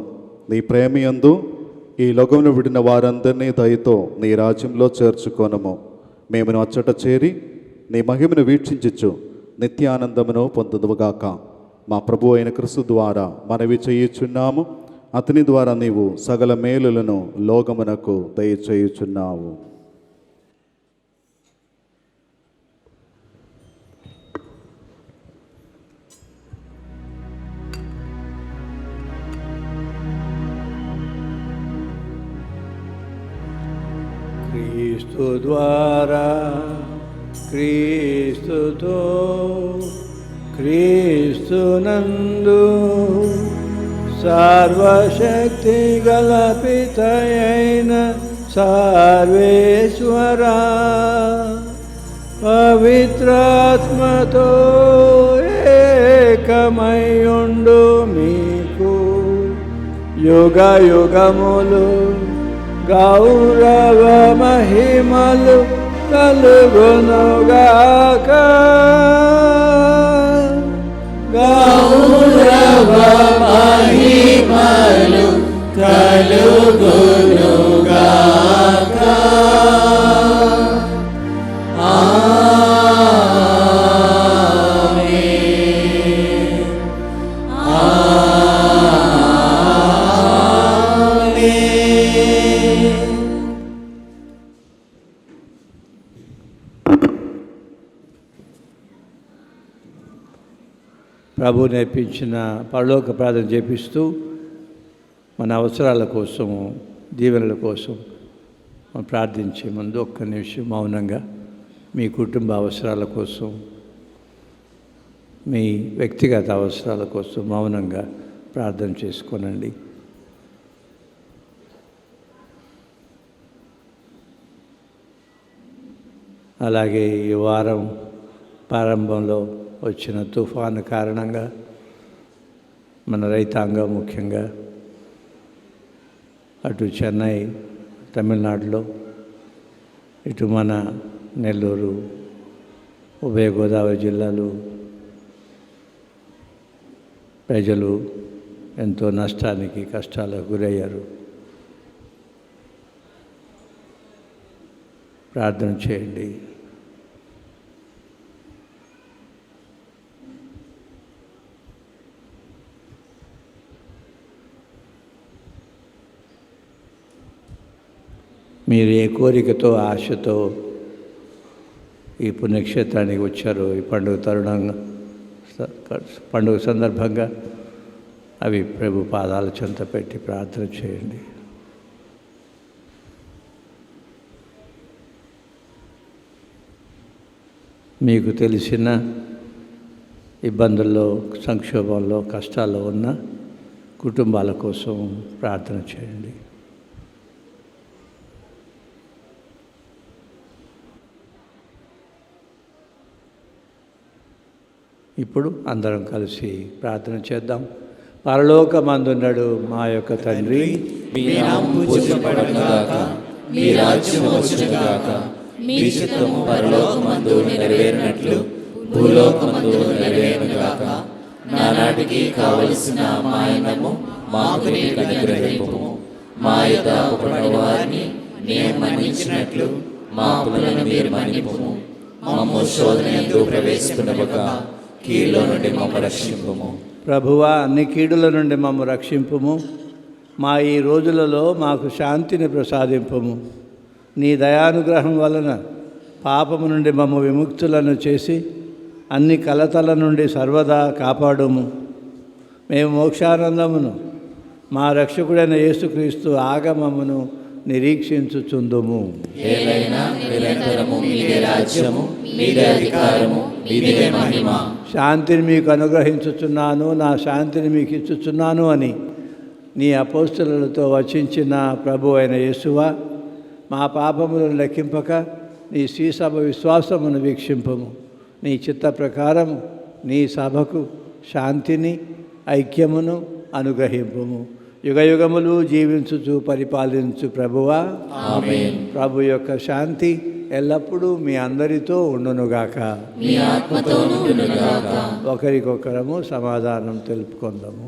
నీ ప్రేమయందు ఈ లోకమును విడిన వారందరినీ దయతో నీ రాజ్యంలో చేర్చుకొనుము. మేము అచ్చట చేరి నీ మహిమను వీక్షించచ్చు నిత్యానందమును పొందుదువుగాక. మా ప్రభు అయిన క్రీస్తు ద్వారా మనవి చేయుచున్నాము. అతని ద్వారా నీవు సకల మేలులను లోకమునకు దయచేయుచున్నావు. క్రీస్తు ద్వారా, క్రీస్తుతో, క్రీస్తునందు సర్వశక్తి గల పితయైన సర్వేశ్వరా, పవిత్రాత్మతో ఏకమయుండు మీకు యుగ యుగములు గౌరవ మహిమలు కలుగునుగాక. గౌరవ మహిమలు కలుగునుగాక. ఆమేన్. ప్రభు నేర్పించిన పరలోక ప్రార్థన చేపిస్తూ మన అవసరాల కోసము, దీవెనల కోసం మనం ప్రార్థించే ముందు ఒక్క నిమిషం మౌనంగా మీ కుటుంబ అవసరాల కోసం, మీ వ్యక్తిగత అవసరాల కోసం మౌనంగా ప్రార్థన చేసుకోనండి. అలాగే ఈ వారం ప్రారంభంలో వచ్చిన తుఫాను కారణంగా మన రైతాంగం ముఖ్యంగా అటు చెన్నై తమిళనాడులో, ఇటు మన నెల్లూరు, ఉభయ గోదావరి జిల్లాలు ప్రజలు ఎంతో నష్టానికి, కష్టాలకు గురయ్యారు. ప్రార్థన చేయండి. మీరు ఏ కోరికతో, ఆశతో ఈ పుణ్యక్షేత్రానికి వచ్చారో, ఈ పండుగ సందర్భంగా అవి ప్రభు పాదాల చెంత పెట్టి ప్రార్థన చేయండి. మీకు తెలిసిన ఇబ్బందుల్లో, సంక్షోభంలో, కష్టాల్లో ఉన్న కుటుంబాల కోసం ప్రార్థన చేయండి. ఇప్పుడు అందరం కలిసి ప్రార్థన చేద్దాం. పరలోకమందున్నాడు మా యొక్క తండ్రి, మీ నామము పూజింపబడునుగాక, మీ రాజ్యము వచ్చునుగాక, మీ చిత్తము పరలోకమందు నెరవేరినట్లు భూలోకమందు నెరవేరునుగాక. నానాటికి కావలసిన మా అన్నము మాకు నేడు అనుగ్రహింపుము. మా యొద్ద అప్పుపడిన వారిని మేము మన్నించినట్లు మా అప్పులను మీరు మన్నింపుము. మమ్ము శోధనయందు ప్రవేశింపనివ్వక కీడులో నుండి మమ్ము రక్షింపుము. ప్రభువా, అన్ని కీడుల నుండి మమ్ము రక్షింపుము. మా ఈ రోజులలో మాకు శాంతిని ప్రసాదింపుము. నీ దయానుగ్రహం వలన పాపము నుండి మమ్ము విముక్తులను చేసి అన్ని కలతల నుండి సర్వదా కాపాడుము. మేము మోక్షానందమును మా రక్షకుడైన యేసుక్రీస్తు ఆగమమును నిరీక్షించుచుందుము. ఏలైనా నిరంతరము మీదే రాజ్యము, మీదే అధికారము, మీదే మహిమ. శాంతిని మీకు అనుగ్రహించుచున్నాను, నా శాంతిని మీకు ఇచ్చుచున్నాను అని నీ అపోస్తలులతో వచించిన ప్రభు అయిన యేసువా, మా పాపములను లెక్కింపక నీ శ్రీసభ విశ్వాసమును వీక్షింపము. నీ చిత్త ప్రకారము నీ సభకు శాంతిని, ఐక్యమును అనుగ్రహింపము. యుగయుగములు జీవించుచు పరిపాలించు ప్రభువా, ఆమేన్. ప్రభు యొక్క శాంతి ఎల్లప్పుడూ మీ అందరితో ఉండునుగాక, మీ ఆత్మతోనూ ఉండునుగాక. ఒకరికొకరము సమాధానం తెలుపుకుందాము.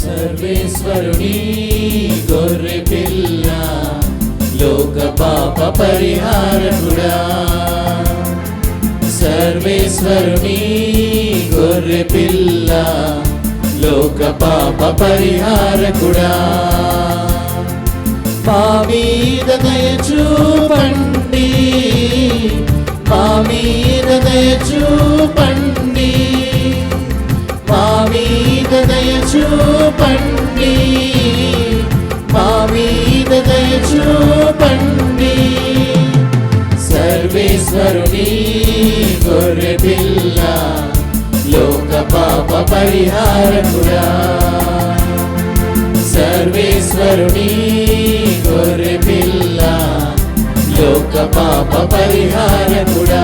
సర్వేశ్వరుని గొర్రె పిల్ల, లోక పాప పరిహారకుడా. సర్వేశ్వరుని గొర్రె పిల్ల, లోక పాప పరిహారకుడా. మా మీద దయ చూపండి, మా మీద దయ చూపండి, మా మీద దయ చూపండి, మా మీద దయ చూపండి. సర్వేశ్వరుని గొర్రె పిల్ల, లోక పాప పరిహారకుడా. సర్వేశ్వరుని గొర్రె పిల్ల, లోక పాప పరిహారకుడా.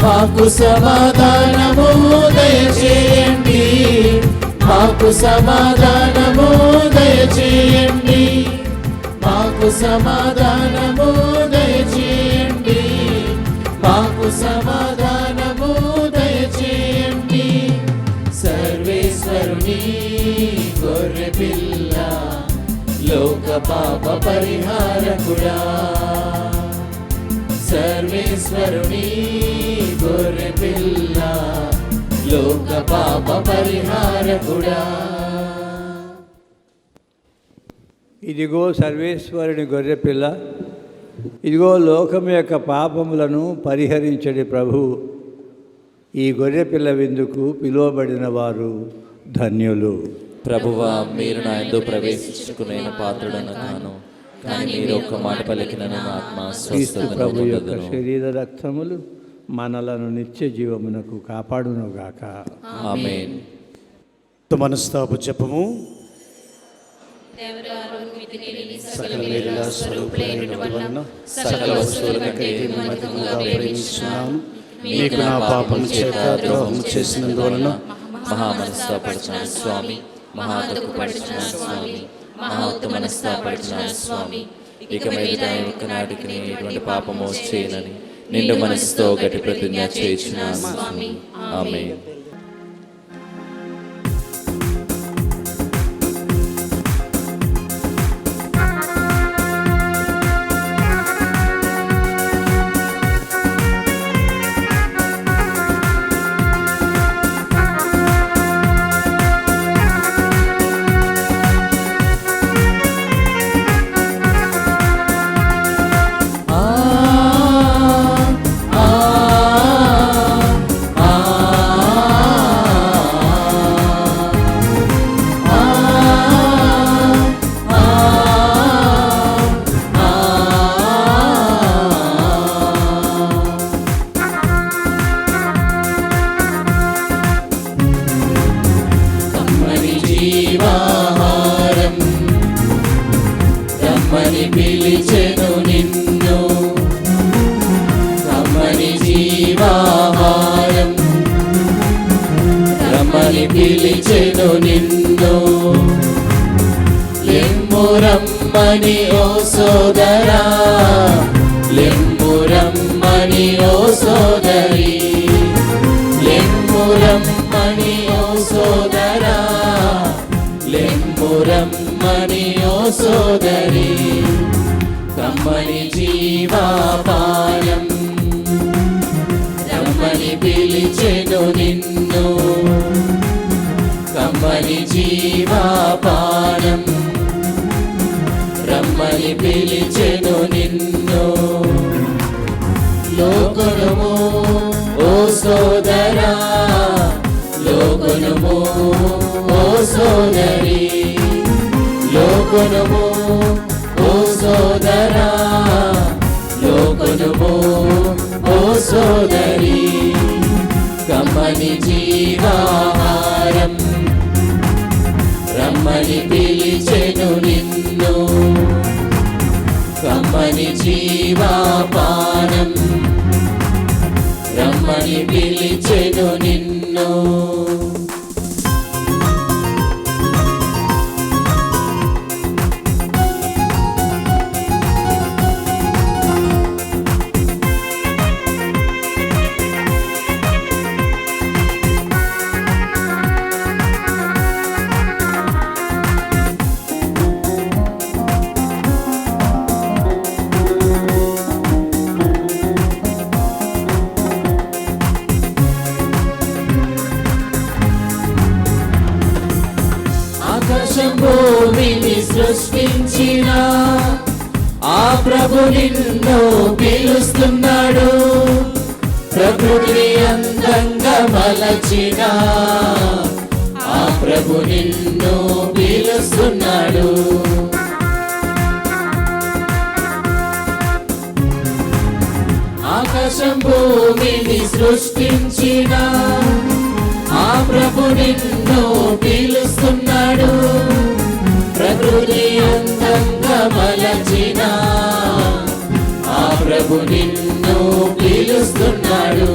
మాకు సమాధానము దయచేయండి, మాకు సమాధానము దయచేయండి, మాకు సమాధానము దయచేయండి, మాకు సమాధానము దయచేయండి. సర్వేశ్వరుని గొర్రె పిల్ల, లోక పాప పరిహారకుడా. సర్వేశ్వరుని గొర్రె పిల్ల లోక పాప పరిహారకుడా. ఇదిగో సర్వేశ్వరుని గొర్రెపిల్ల, ఇదిగో లోకం యొక్క పాపములను పరిహరించడి ప్రభు. ఈ గొర్రెపిల్ల విందుకు పిలువబడిన వారు ధన్యులు. ప్రభువా, మీరు నా యందు ప్రవేశించుకునే పాత్రుడను కాను, కానీ మీరు ఒక్క మాట పలికిన నా ఆత్మ క్రీస్తు స్వస్థతను ప్రభు యొక్క పొందును. శరీర రక్తములు మనలను నిత్య జీవమునకు కాపాడునుగాక. ఆమేన్. మనస్తాపు చెప్పము. సకల లీలల స్వరూపులైన వలన సకల వస్తువుల కంటే అధికముగా ప్రేమిస్తున్నాను. మీకు నా పాపం చేత ద్రోహం చేసినందువలన మహా మనస్తాపడుచున్నాను స్వామి, మహా దుఃఖపడుచున్నాను స్వామి, మహా ఉత్తమ మనస్తాపడుచున్నాను స్వామి. ఇక మీదట ఒక్కనాటికి నేను ఎటువంటి పాపము చేయనని నిండు మనసుతో గట్టి ప్రతిజ్ఞ చేయుచున్నాను స్వామి. ఆమేన్. రమ్మని పిలిచెను నిన్ను, రమ్మని జీవాహారం, రమ్మని పిలిచెను నిన్ను. లెమ్ము రమ్మని ఓ సోదరా, లెమ్ము రమ్మని ఓ సోదరి, లెమ్ము రమ్మని ఓ సోదరా, లెమ్ము రమ్మని ఓ సోదరి. కమ్మని జీవాపానం, రమ్మని పిలిచెను నిన్ను, కమ్మని జీవాపానం, రమ్మని పిలిచెను నిన్ను. లోకనము ఓ సోదరా, లోకనము ఓ సోదరి, లోకనము ఓ సోదరా, లోకనము ఓ సోదరి. కమ్మని జీవాహారం, రమ్మని పిలిచెను నిన్ను, కమ్మని జీవాపానం, రమ్మని పిలిచెను నిన్ను. ఆకాశం భూమిని సృష్టించిన ఆ ప్రభు నిన్ను పిలుస్తున్నాడు. ప్రకృతిని అందంగా మలచిన ఆ ప్రభు నిన్ను పిలుస్తున్నాడు. ఆకాశం భూమిని సృష్టించిన ఆ ప్రభు నిన్ను పిలుస్తున్నాడు. ప్రకృతి అందంగా మలచిన ఆ ప్రభు నిన్ను పిలుస్తున్నాడు.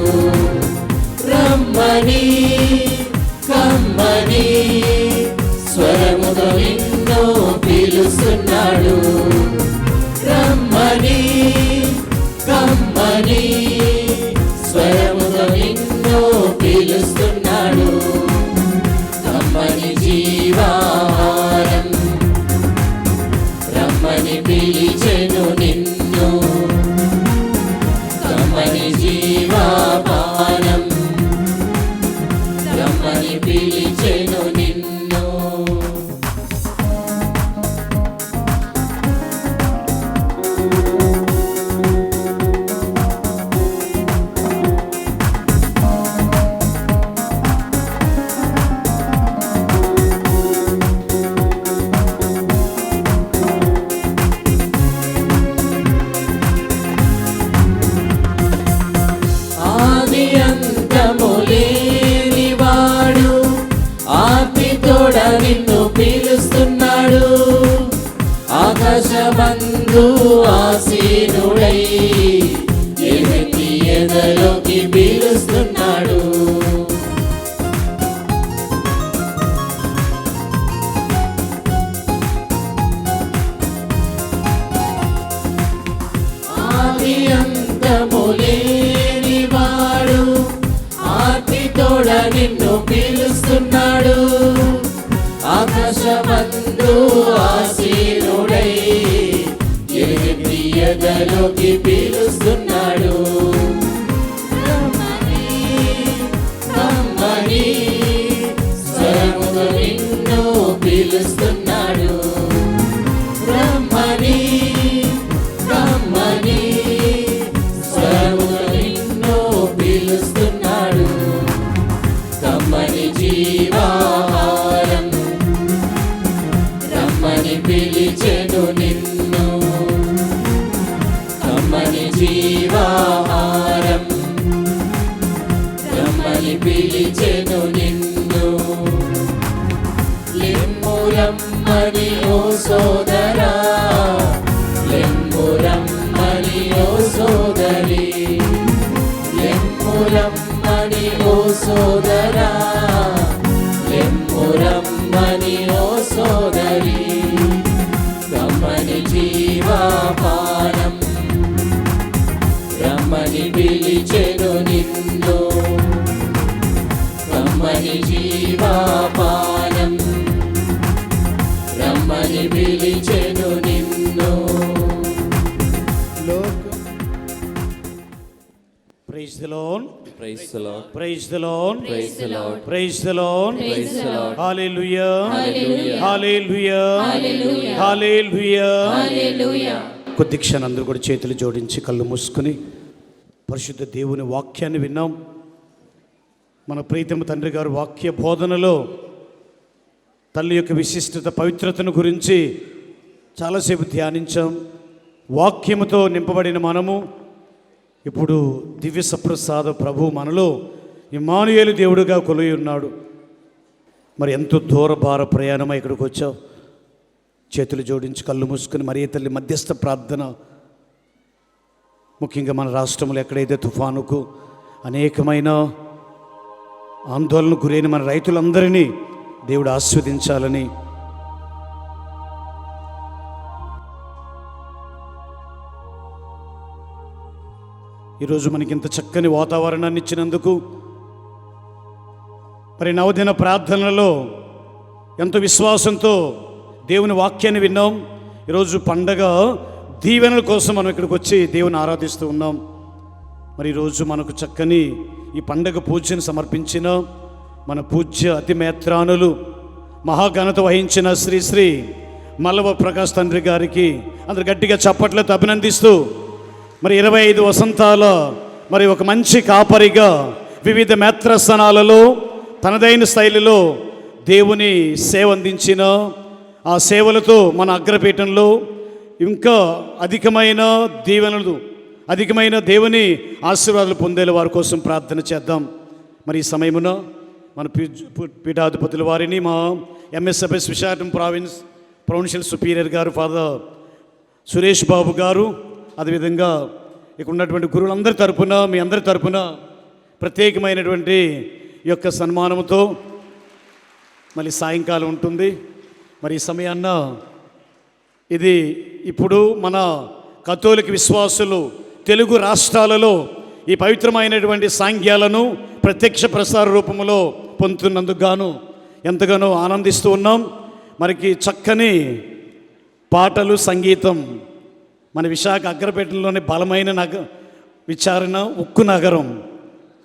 రమ్మని కమ్మని స్వరముతో నిన్ను పిలుస్తున్నాడు. రమ్మని కమ్మని స్వరముతో నిన్ను పిలుస్తున్నాడు. కమ్మని జీవాహారం, రమ్మని పిలిచెను నిన్ను, కమ్మని జీవాహారం, ఆసీనుడై ఎలుగెత్తి ఎదలోకి పిలుస్తున్నాడు. ఆది అంతము లేనివాడు ఆర్తితోడ నిన్ను పిలుస్తున్నాడు. ఆకాశమందు ఆసీనుడై ఎలుగెత్తి ఎదలోకి పిలుస్తున్నాడు. రమ్మని రమ్మని స్వరముతో నిన్ను పిలుస్తున్నాడు. రమ్మని రమ్మని స్వరముతో నిన్ను పిలుస్తున్నాడు. కమ్మని జీవాహారం రమ్మని పిలిచెను నిన్ను. కమ్మని జీవాహారం రమ్మని పిలిచెను నిన్ను. లెమ్ము రమ్మని ఓ సోదరా, లెమ్ము రమ్మని ఓ సోదరి, లెమ్ము రమ్మని ఓ సోదరా, లెమ్ము రమ్మని ఓ సోదరి. రమ్మని జీవాపానం రమ్మని పిలిచెను నిన్ను. రమ్మని జీవాపానం రమ్మని పిలిచెను నిన్ను. Praise the Lord, praise the Lord, praise the Lord, praise the Lord, praise the Lord, praise the Lord. Hallelujah, hallelujah, hallelujah, hallelujah, hallelujah. Hallelujah. కొద్ది క్షణం అందరూ కూడా చేతులు జోడించి కళ్ళు మూసుకుని పరిశుద్ధ దేవుని వాక్యాన్ని విన్నాం. మన ప్రీతమ తండ్రి గారు వాక్య బోధనలో తల్లి యొక్క విశిష్టత, పవిత్రతను గురించి చాలాసేపు ధ్యానించాం. వాక్యముతో నింపబడిన మనము ఇప్పుడు దివ్య సప్రసాద ప్రభు మనలో ఇమ్మానుయేలు దేవుడుగా కొలుయి ఉన్నాడు. మరి ఎంతో దూర భార ప్రయాణమై ఇక్కడికి వచ్చావు. చేతులు జోడించి కళ్ళు మూసుకొని మరియ తల్లి మధ్యస్థ ప్రార్థన. ముఖ్యంగా మన రాష్ట్రంలో ఎక్కడైతే తుఫానుకు అనేకమైన ఆందోళనకు గురైన మన రైతులందరినీ దేవుడు ఆస్వాదించాలని ఈరోజు మనకి ఇంత చక్కని వాతావరణాన్ని ఇచ్చినందుకు, మరి నవదిన ప్రార్థనలలో ఎంతో విశ్వాసంతో దేవుని వాక్యాన్ని విన్నాం. ఈరోజు పండగ దీవెనల కోసం మనం ఇక్కడికి వచ్చి దేవుని ఆరాధిస్తూ ఉన్నాం. మరి ఈరోజు మనకు చక్కని ఈ పండగ పూజను సమర్పించిన మన పూజ్య అతిమేత్రానులు మహాఘనత వహించిన శ్రీ శ్రీ మల్లవ ప్రకాష్ తండ్రి గారికి అందరు గట్టిగా చప్పట్లతో అభినందిస్తూ, మరి 25 వసంతాల మరి ఒక మంచి కాపరిగా వివిధ మేత్రస్థానాలలో తనదైన శైలిలో దేవుని సేవ అందించిన ఆ సేవలతో మన అగ్రపీఠంలో ఇంకా అధికమైన దీవెనలు, అధికమైన దేవుని ఆశీర్వాదాలు పొందేలా వారి కోసం ప్రార్థన చేద్దాం. మరి ఈ సమయమున మన పీఠాధిపతుల వారిని మా ఎంఎస్ఎఫ్ఎస్ విశాఖపట్నం ప్రొవిన్షియల్ సుపీరియర్ గారు ఫాదర్ సురేష్ బాబు గారు, అదేవిధంగా ఇక్కడ ఉన్నటువంటి గురువులందరి తరపున, మీ అందరి తరపున ప్రత్యేకమైనటువంటి ఈ యొక్క సన్మానంతో మళ్ళీ సాయంకాలం ఉంటుంది. మరి ఈ సమయాన్న ఇది ఇప్పుడు మన కథోలిక విశ్వాసులు తెలుగు రాష్ట్రాలలో ఈ పవిత్రమైనటువంటి సాంగ్యాలను ప్రత్యక్ష ప్రసార రూపంలో పొందుతున్నందుకు గాను ఎంతగానో ఆనందిస్తూ ఉన్నాం. మనకి చక్కని పాటలు, సంగీతం మన విశాఖ అగ్రపేటలోని బలమైన విచారణ ఉక్కు నగరం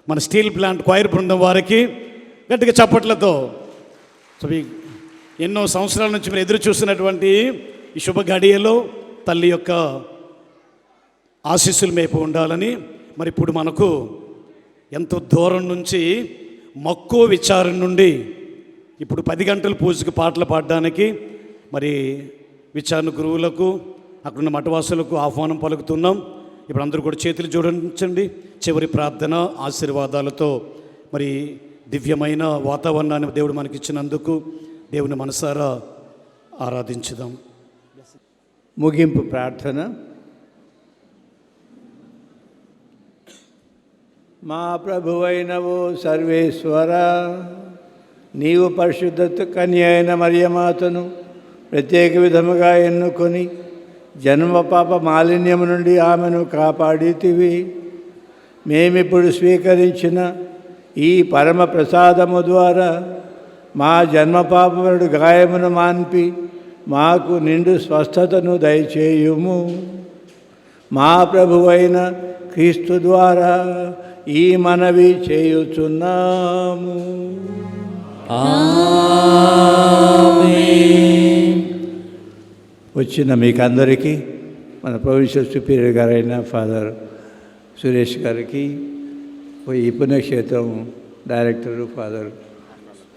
మన స్టీల్ ప్లాంట్ క్వైర్ బృందం వారికి గట్టిగా చప్పట్లతో ఎన్నో సంవత్సరాల నుంచి మీరు ఎదురు చూస్తున్నటువంటి ఈ శుభ గడియలో తల్లి యొక్క ఆశీస్సులు మేపు ఉండాలని, మరి ఇప్పుడు మనకు ఎంతో దూరం నుంచి మక్కువ విచారణ నుండి ఇప్పుడు 10 గంటల పూజకు పాటలు పాడడానికి మరి విచారణ గురువులకు, అక్కడున్న మఠవాసులకు ఆహ్వానం పలుకుతున్నాం. ఇప్పుడు అందరూ కూడా చేతులు జోడించండి. చివరి ప్రార్థన ఆశీర్వాదాలతో మరి దివ్యమైన వాతావరణాన్ని దేవుడు మనకిచ్చినందుకు దేవుని మనసారా ఆరాధించుదాం. ముగింపు ప్రార్థన. మా ప్రభువైనవు సర్వేశ్వర, నీవు పరిశుద్ధ కన్య అయిన మరియమాతను ప్రత్యేక విధముగా ఎన్నుకొని జన్మ పాప మాలిన్యము నుండి ఆమెను కాపాడితివి. మేమిప్పుడు స్వీకరించిన ఈ పరమ ప్రసాదము ద్వారా మా జన్మపాపముడు గాయమును మాన్పి మాకు నిండు స్వస్థతను దయచేయుము. మా ప్రభువైన క్రీస్తు ద్వారా ఈ మనవి చేయుచున్నాము. వచ్చిన మీకందరికీ మన ప్రొవిన్షియల్ సుపీరియర్ గారైన ఫాదర్ సురేష్ గారికి, ఈ పుణ్యక్షేత్రం డైరెక్టరు ఫాదర్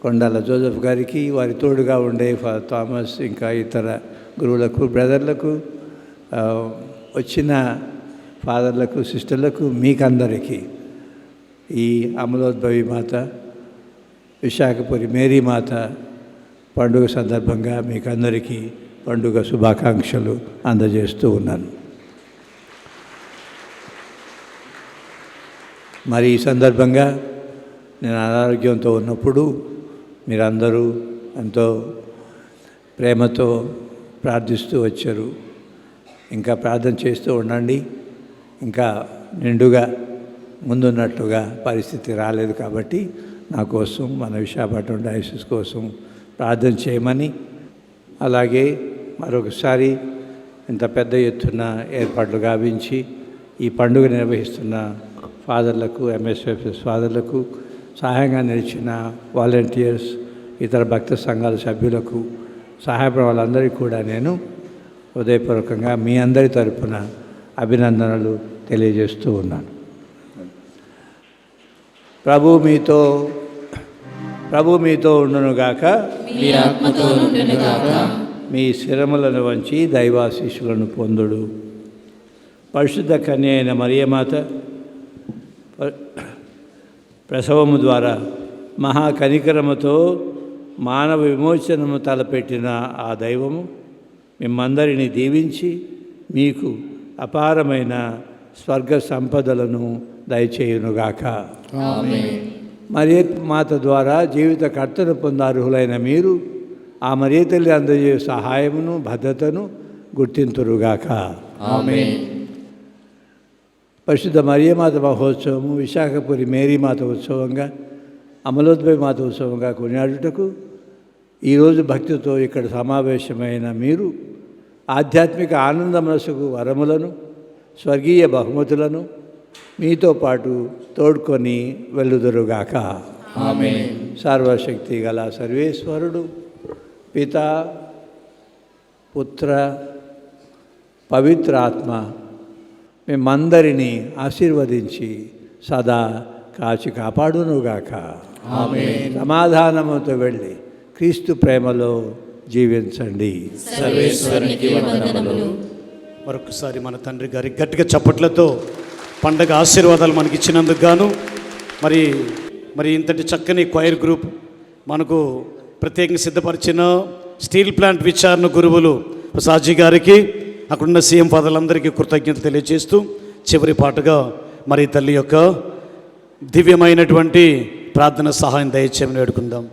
కొండాల జోసెఫ్ గారికి, వారి తోడుగా ఉండే ఫాదర్ థామస్, ఇంకా ఇతర గురువులకు, బ్రదర్లకు, వచ్చిన ఫాదర్లకు, సిస్టర్లకు, మీకందరికీ ఈ అమలోద్భవి మాత విశాఖపురి మేరీ మాత పండుగ సందర్భంగా మీకందరికీ పండుగ శుభాకాంక్షలు అందజేస్తూ ఉన్నాను. మరి ఈ సందర్భంగా నేను అనారోగ్యంతో ఉన్నప్పుడు మీరందరూ ఎంతో ప్రేమతో ప్రార్థిస్తూ వచ్చారు. ఇంకా ప్రార్థన చేస్తూ ఉండండి. ఇంకా నిండుగా ముందున్నట్లుగా పరిస్థితి రాలేదు కాబట్టి నా కోసం, మన విశాఖపట్నం డయాసిస్ కోసం ప్రార్థన చేయమని, అలాగే మరొకసారి ఇంత పెద్ద ఎత్తున ఏర్పాట్లు గావించి ఈ పండుగ నిర్వహిస్తున్న ఫాదర్లకు, ఎంఎస్ఎఫ్ఎస్ ఫాదర్లకు, సహాయంగా నిలిచిన వాలంటీర్స్, ఇతర భక్త సంఘాల సభ్యులకు, సహాయపడిన వాళ్ళందరికీ కూడా నేను హృదయపూర్వకంగా మీ అందరి తరపున అభినందనలు తెలియజేస్తూ ఉన్నాను. ప్రభు మీతో ఉండునుగాక. మీ ఆత్మతో ఉండునుగాక. మీ శిరములను వంచి దైవాశీస్సులను పొందుడు. పరిశుద్ధ కన్య అయిన మరియమాత ప్రసవము ద్వారా మహాకనికరముతో మానవ విమోచనము తలపెట్టిన ఆ దైవము మిమ్మందరినీ దీవించి మీకు అపారమైన స్వర్గ సంపదలను దయచేయునుగాక. మరియ మాత ద్వారా జీవితకర్తను పొందార్హులైన మీరు ఆ మరియ తల్లి అందజే సహాయమును, భద్రతను గుర్తింతురుగాక. పరిశుద్ధ మరియమాత మహోత్సవము విశాఖపురి మేరీ మాత ఉత్సవంగా, అమలోద్భవి మాత ఉత్సవంగా కొనియాడుటకు ఈరోజు భక్తితో ఇక్కడ సమావేశమైన మీరు ఆధ్యాత్మిక ఆనంద మనసుకు వరములను, స్వర్గీయ బహుమతులను మీతో పాటు తోడ్కొని వెళ్ళుదురుగాక. సర్వశక్తి గల సర్వేశ్వరుడు పిత, పుత్ర, పవిత్రాత్మ మేమందరినీ ఆశీర్వదించి సదా కాచి కాపాడునుగాక. సమాధానముతో వెళ్ళి క్రీస్తు ప్రేమలో జీవించండి. సర్వేశ్వరునికి వందనములు. మరొకసారి మన తండ్రి గారి గట్టిగా చప్పట్లతో పండగ ఆశీర్వాదాలు మనకి ఇచ్చినందుకు గాను మరి ఇంతటి చక్కని క్వైర్ గ్రూప్ మనకు ప్రత్యేకంగా సిద్ధపరిచిన స్టీల్ ప్లాంట్ విచారణ గురువులు ప్రసాద్జీ గారికి, అక్కడున్న సీఎం ఫాదర్లందరికీ కృతజ్ఞతలు తెలియజేస్తూ చివరి పాటగా మరి తల్లి యొక్క దివ్యమైనటువంటి ప్రార్థన సహాయం దయచేయమని వేడుకుందాం.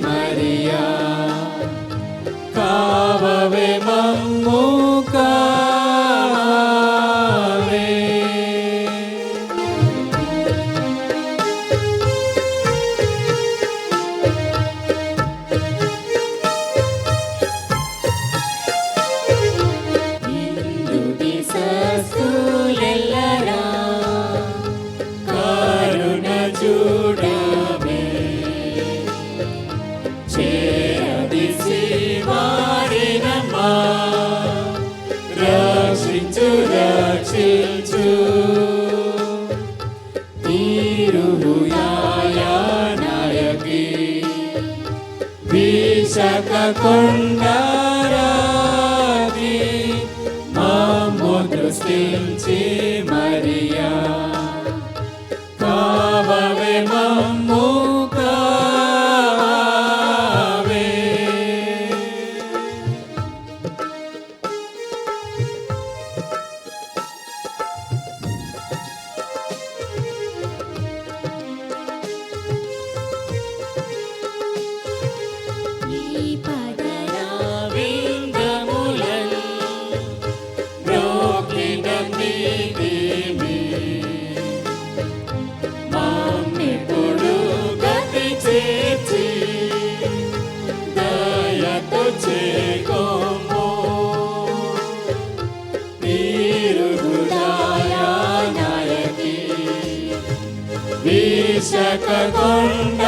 మరియా, కావవే మమ్ము కాచి కొండారాతి మమ్ము దృష్టించి మరియా కావవే మమ్ము కావే. విశక కొండారాతి